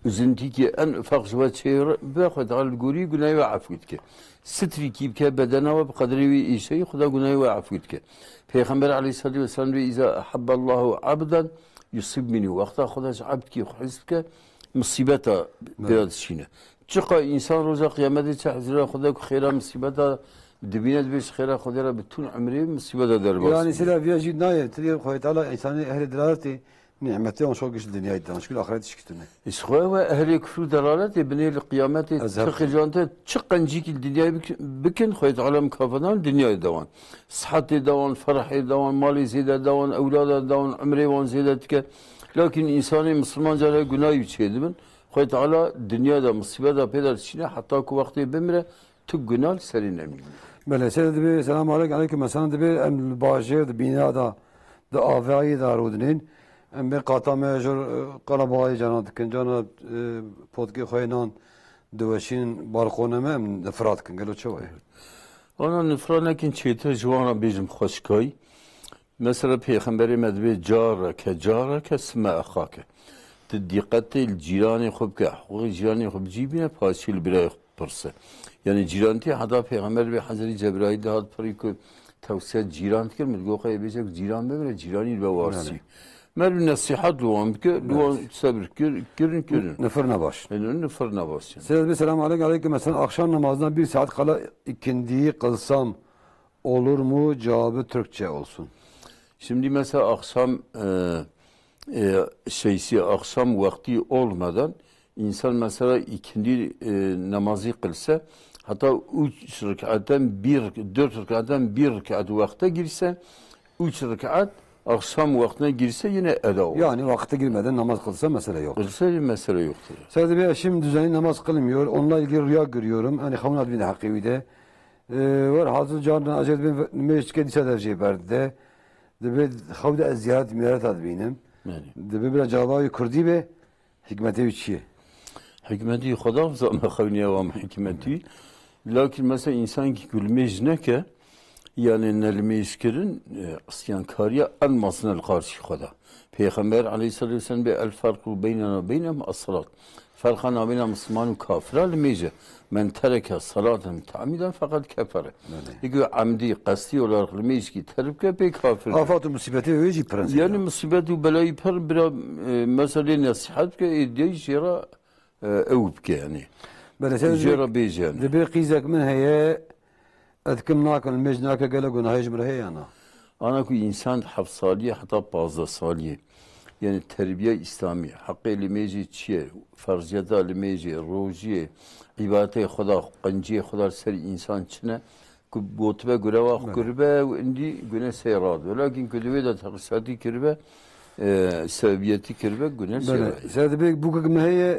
وزنتك أن فقش وتشير بأخوي تعالى الجوري قلنا يوعفوتك ستري كيف بدنا وبقدر شيء خدا قلنا يوعفوتك في خمري عليه الصلاة والسلام إذا أحب الله عبدا يصيب مني وقتها خداش عبد كي حسبك مصيبته بهذا الشيء تشقى انسان روزا قيامته تحزر خداك خيره مصيبته دبينات بيش خيره خديره بتون عمري مصيبته درباس يعني سلا فيها جد نايه تري خويا تعالى انسان اهل دلالتي نعمته وشوقش الدنيا يدان شكون اخرتي شكتنا ايش خويا اهل كفر دلالته بني القيامات تخرج انت تشقى نجيك الدنيا بكن خويا تعالى مكافدان الدنيا يدوان صحتي دوان فرحي دوان مالي زياده دوان اولاد دوان عمري وان زيادتك لكن انساني مسلمان جاله günah يشهد من خويا تعالى الدنيا دا مصيبه بيدر شيء حتى كو وقت بمره تو günah سرين امين بله سيد بي السلام عليكم مثلا دبي ام الباجر بنا دا اوای دا رودنين ام به قاطع مجر قلبای جنات کن جنات پودکی خوینان دوشین بالخونه من نفرات کن گلو چه وای انا نفرات نکن چیته جوانا بیجم خوشکای Mesela Peygamberi medve carake sme ahake. Dikkatli cirani khubke, hukuki cirani khub cibine pasil birey pırsı. Yani ciranti hatta Peygamber ve Hazreti Cebrail de had pari ko tavsiye ciran kirmedi. Goqaya becek ciran be böyle cirani ve varsi. Mer nasihat luam ke luam sabır kirin. Nefırna baş. Nefırna baş. Seyyid selamun aleyküm. Mesela akşam namazından 1 saat kala ikindiyi kılsam olur mu? Cevabı Türkçe olsun. Şimdi mesela akşam akşam vakti olmadan insan mesela ikindi namazı kılsa hatta 3 rekattan 4 rekattan 1 rekat vakte girse 3 rekat akşam vaktine girse yine eda olur. Yani vakte girmeden namaz kılsa mesele yok. Kılsa mesele yoktur. Seyyid Bey eşim düzenli namaz kılmıyor. Onunla ilgili rüya görüyorum. Hani Havnat bin Hakivi'de. Var Hazır Can'dan acayip bir meşke dişe derceği verdi. Debe havda ziyaret miyaret adbinem. Debe biraz cevabı kurdi be hikmeti üçü. Hikmeti Xuda zama xavniye ve hikmeti. Lakin mesela insan ki gülmez ne ki yani nelmeyiz kirin asyan kariye almasın el karşı Xuda. Peygamber aleyhissalatü vesselam be el farku beynena beynem as-salat. Farkana beyne Müslüman ve kafir almeyce. Men tereke salaten ta'miden fakat kefere. Diyor amdi kasti olarak almeyce ki terke pe kafir. Afat-ı musibeti ve prensip. Yani musibet ve belayı per bir mesele nasihat ke diye jera evbke yani. Jera bejani. Debe qizak min heye etkim nakal mecnaka gele günahı jmre heyana. Ana ku insan hafsaliye hatta 15 saliye. Yani terbiye İslami, hakkı limeci çiye, farziyata limeci, rojiye, ibadete Xuda, qanciye Xuda ser insan çine, botbe göreva kurbe, indi güne seyrad. Lakin külüve de taksati kirbe, sebebiyeti kirbe güne seyrad. Seyyid Bey bu kımheye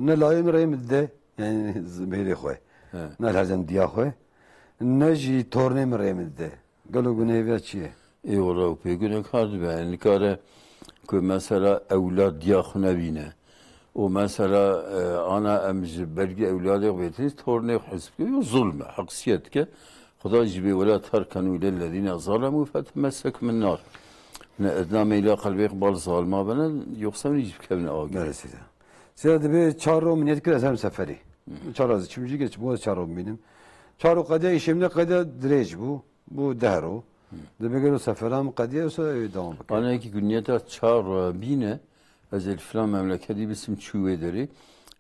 ne layın reyimde, yani zmeyli xoy, ne lazım diya xoy, ne ji torne mi reyimde, galo güne ve çiye. Eyvallah, pek güne kardı be, yani kare, ki mesela evlad diyakhunevine o mesela ana emzi belki evladı betiniz torne hizb ki zulme haksiyet ki Xuda jibe vela tarkanu lillezine zalemu fetemessek min nar ne edname ila kalbi ikbal zalma bana yoksa ne jib kevne ağır. Neresi de. Seyyid Bey çağrı minnet kirazem seferi. Çağrı azı çimci geç bu çağrı benim. Çağrı kadiye işimde kadiye direç bu. Bu dehro. Demek ki o seferam kadiye olsa devam bakıyor. Ana ki günyete çağrı bine ezel filan memleketi bisim çüvederi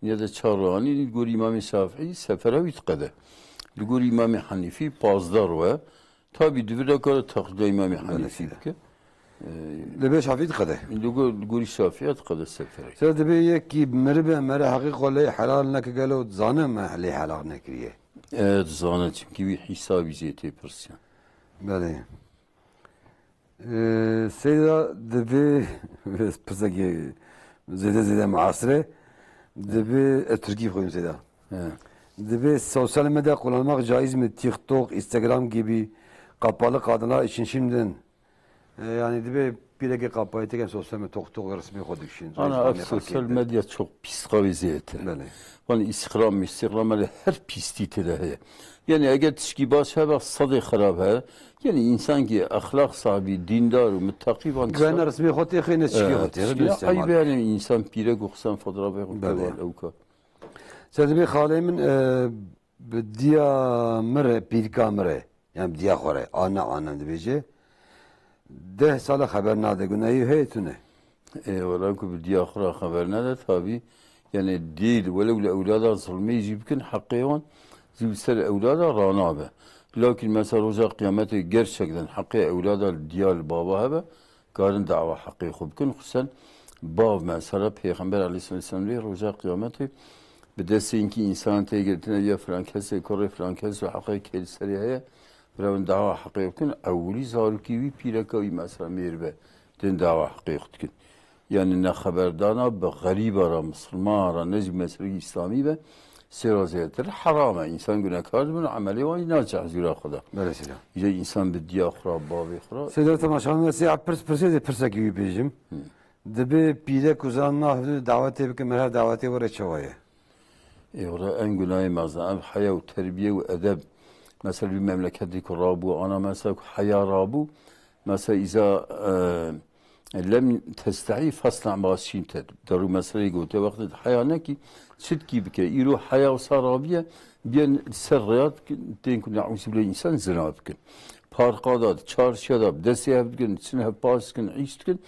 ya da çağrıani gör İmam-ı Şafii sefere vitqede. Gör İmam-ı Hanifi pazdar ve tabi düvire kadar takdir İmam-ı Hanifi ki. Lebe Şafii tkade. Gör Şafii tkade sefere. Seyyid Bey yeki merbe hakik olay halal nek galo zanne mahli halal nekriye. Evet zanne çünkü bir hesabı zeyte persyan. Bəli. Seyda debi pırsaki zede muasire debi Türkiye koyun Seyda. Debi sosyal medya kullanmak caiz mi? TikTok, Instagram gibi kapalı kadınlar için şimdiden yani debi bir kapayı teken sosyal medya TikTok resmi koyduk şimdi. Ana sosyal medya çok pis kaviziyeti. Yani Instagram her pisliği de. Yani eğer tişki baş heba sadı xarab he. Yani insan ki ahlak sahibi, dindar, muttaki van. Güvenli resmi xoti xine tişki xoti. Ayıp yani insan pire goksan fotoğrafı koyar evka. Seyyid Bey halemin diya mire pirka mire yani diya xore ana dibece 10 sala haber nade güneyi heytune. Valla ku diya xora haber nade tabi yani değil velev le evlada zulmeyi jibkin hakkı zibsel evlada rana be. Lakin mesela roza kıyameti gerçekten hakkı evlada diyal baba habe karın dava hakkı khubkin khusen bab mesela Peygamber aleyhisselam diyor roza kıyameti bedesin ki insan tegeltine ya falan kese kore falan kese hakkı kelseriye bir dava hakkı khubkin evli zaruki vi pirakavi mesela mirbe den dava hakkı khubkin yani ne haberdana be garib ara Müslüman ara necm mesela İslami ve Serazettir harama insan günahkardır bunu ameli ve inacah zira Xuda. Böylesine. İşte insan bir diya xura babi xura. Seyyid tamaşanın mesela pırsa gibi bizim. Debi pide kuzanna hafif daveti bir merhaba daveti var çavaya. Orada en günahı mazda haya ve terbiye ve edeb. Mesela bir memleketi rabu ana mesela haya rabu مثلا إذا لم تستعي فاصنع ما شئت درو مثلا يقول وقت حيانك صدقي بك يروح حياة وصارابية بين سريات تنكون نعوذ بالله إنسان زنابك parkadat, çarşıda, deseyevgin, sinhe paskin, iştkin,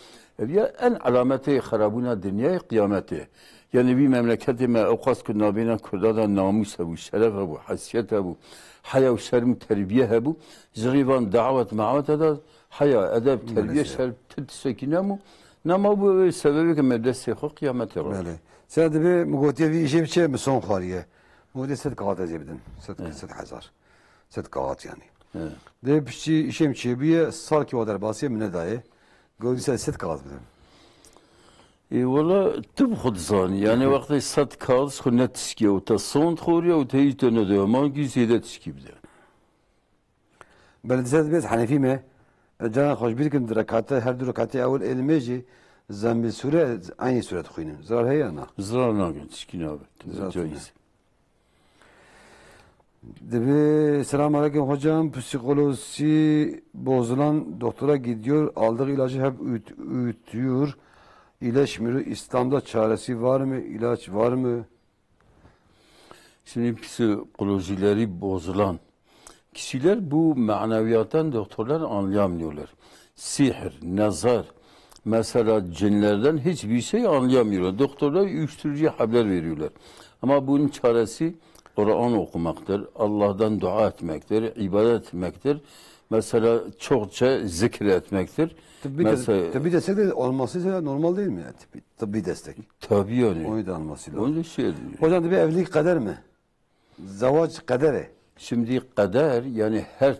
en alameti harabuna dünyaya kıyameti. Yani bir memleketime evkas ki nabina kurdada namus bu, şeref bu, hasiyet bu, haya ve şerm terbiye bu, zrivan davet maavet da haya, edeb, terbiye, şerm tedsekine mu, nama bu sebebi ki medrese kıyameti var. Bale. Sen de bir mugotiye bir işe biçe mi son khariye? Mugotiye set kağıt ezebidin. Set hazar. Set kağıt yani. ده بشی işim çibiye sal ki o der basiye mi ne daye? Gördüyse set kağıt bilen. Valla tüm xudzani yani vakti set kağıt sünnet tişki o ta son xoriya o ta hiç döne diyor ama güzide tişki bile. Ben de biz Hanefi mi? Cana hoş bir gün rekatı her rekatı evvel elmeci zambil sure aynı sure okuyun. Zarar he yana. Zarar ne gün tişki ne abi? Caiz. Selamünaleyküm hocam. Psikolojisi bozulan doktora gidiyor. Aldığı ilacı hep ütüyor. İyileşmiyor. İslam'da çaresi var mı? İlaç var mı? Şimdi psikolojileri bozulan kişiler bu maneviyattan doktorlar anlayamıyorlar. Sihir, nazar, mesela cinlerden hiçbir şey anlayamıyorlar. Doktorlar uyuşturucu haber veriyorlar. Ama bunun çaresi Kur'an okumaktır, Allah'tan dua etmektir, ibadet etmektir. Mesela çokça zikretmektir. Tıbbi destek de olması normal değil mi? Tıbbi destek. Tabii yani. Onu da alması lazım. Onu da şey diyor. Hocam tıbbi evlilik kader mi? Zavac kaderi. Şimdi kader yani her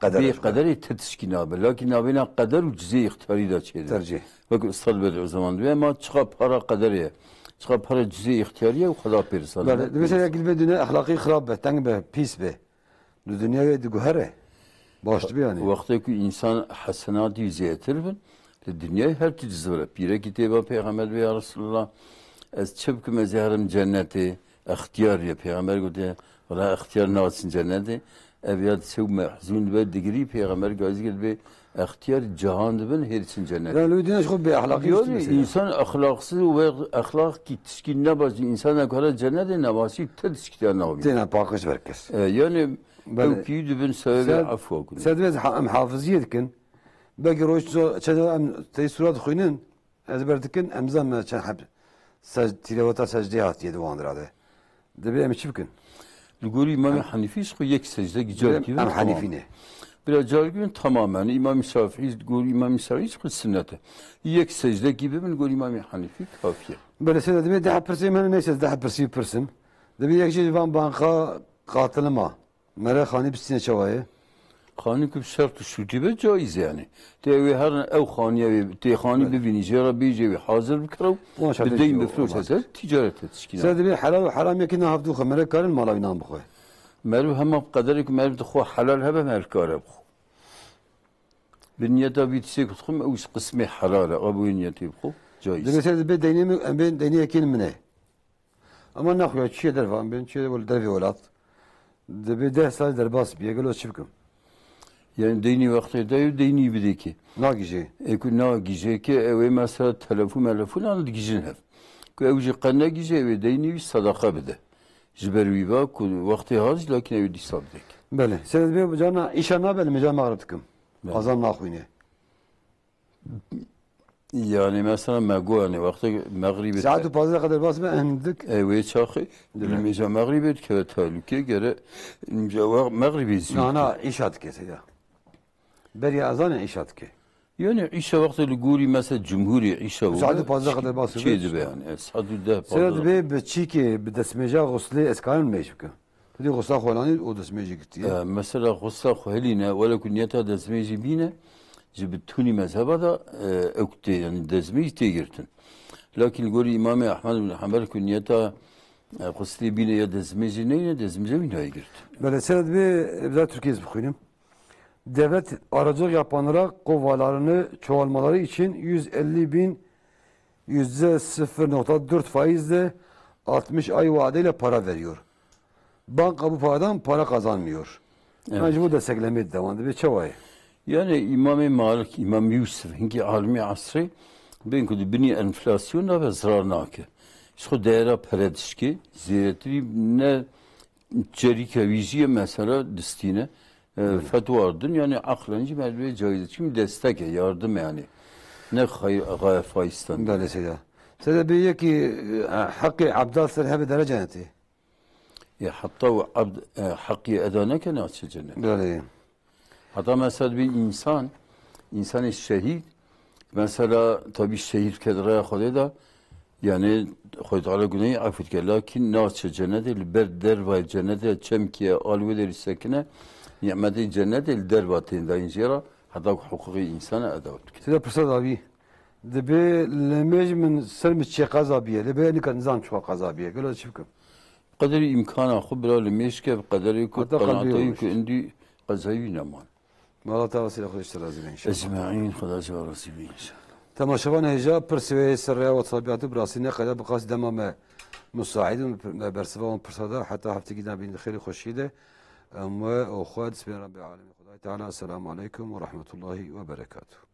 bir kaderi tetişkin abi. Lakin abine kader uczi ihtiyarı da şeydir. Tercih. Bak ustad böyle o zaman diyor ama çıkıp para kaderiye. Çıkıp para cüzi ihtiyariye o kadar perişan. Mesela gilbe dünya ahlaki khirab be, teng be, pis be. Dünyaya de gühere. Başlı bir yani. Vaktaki insan hasenatı yüzeyetir bin. Dünyayı her türlü zıvır. Bire kitaba Peygamber ve ya Resulullah. Ez çıpkı mezeherim cenneti. İhtiyar ya Peygamber götü. Valla ihtiyar ne olsun cenneti. Eviyat sev mehzun ve digri Peygamber gazi gibi. İhtiyar cihan bin her için cennet. Yani dünya çok bir ahlaki yani insan ahlaksız ve ahlak ki tişkin ne bazı insana göre cennete ne bazı tedişkiler ne oluyor? Dinen pakış verkes. Yani bu ki dübün sebebi afwa kulu. Sedvez hafıziyetkin. Belki roşto çada teysurat khuynin ezberdikin emzam çan hab tilavata secde hat yedi vandrade. Debi emçibkin. Luguri İmam Hanifi şu yek secde güzel gibi. Am Hanifine. Biraz gün tamamen İmam Şafii, İmam Şafii şu sünnete. Yek secde gibi mi gol İmam Hanifi kafiye. Böyle sen de daha persim hani neyse daha persim. De bir yakşı van banka katılıma. Mere khani bisine çavayı. Khani ki şart şu gibi caiz yani. Tevi her ev khaniye ve te khani bibini jara biji ve hazır bikro. Bedeyim biflus hasa ticaret etişkin. Sen de bir halal ve haram yakina hafdu khamere karın malavinan bخوي. Merv hem kaderik merv dxu halal hebe merv karab. Binniyata bitsek txum o qismi halal abu niyati bxu caiz. De mesela bir ben deniye kin mine. Ama nakhu çiğ der falan ben çiğ vol der velat. De bir de sal der bas bir gelo çıkım. Yani dini vakti de dini bideki. Na gice. Ekun na gice ki ev mesela telefon anı gicin hep. Ku evci qanna gice ve dini sadaka bide. Jiberu va ku vakti haz lakin ev di sabdek. Bele. Sen bir cana işana bel mecam mağrıtıkım. Azam nakhuyne. Yani mesela meguani vakti mağribi. Saat pazara kadar basma endik. Evet çakı. Mecam mağribi ke tehlike gere cevap mağribi. Ana işat kese ya. Beri azan işat ke. Yani işe vakti guri mesela cumhuri işe var. Saat pazara kadar basma. Şeydi be yani. Saat de pazara. Sen de bir çiki bir desmeja gusli eskan meşbke. Dedi gusla xolani o desmeji gitti. Mesela gusla xoline wala kunyata desmeji bine. Cibtuni mezheba da ökte yani desmeji tegirtin. Lakin guri İmam Ahmed bin Hanbel kunyata gusli bine ya desmeji neyine desmeji bine girt. Böyle sen de Türkiye'de bukuyum. Devlet aracılık yapanlara kovalarını çoğalmaları için 150 bin %0.4 faizle 60 ay vadeyle para veriyor. Banka bu paradan para kazanmıyor. Evet. Bence bu desteklemeye devam ediyor. Çavayı. Yani İmam Malik, İmam Yusuf, hinki alimi asrı ben kudu bini enflasyona ve zarar nake. İşte değera peredişki, ziyareti ne cerike viziye mesela distine fetva ardın yani aklanıcı merve caiz. Şimdi destek yardım yani. Ne gaye faizden. Böyle şeyler. Size bir ki hakkı abdal sırhı bir derece neti. Ya hatta o hakkı edane ki ne açı cennet. Böyle. Hatta mesela bir insanı şehit mesela tabi şehit kedra khoda da yani Xudo Teala günahı affet ki lakin ne açı cennet el ber der ve cennet çemkiye alve der sekine nimet cennet el der vatin da injira hatta hukuki insana adavet. Size fırsat abi. Debe lemej min sermi çi qazabiye. Debe ne kan zan şu qazabiye. Gel şifkim. قدر إمكان أخو بلا لميشك بقدر يكون قناعتي عندي قزاوي نمان. ما الله تعالى سيدي خدش ترازي إن شاء الله. أجمعين خدا جوارسي إن شاء الله. تماشاوان هجا برسوي سرية وطبيعته براسينا قد بقاس دمام مساعد برسوان برصدا حتى حفتي جدا بين الخير خوشيده أما أخوات بسم الله رب العالمين خداي تعالى السلام عليكم ورحمة الله وبركاته.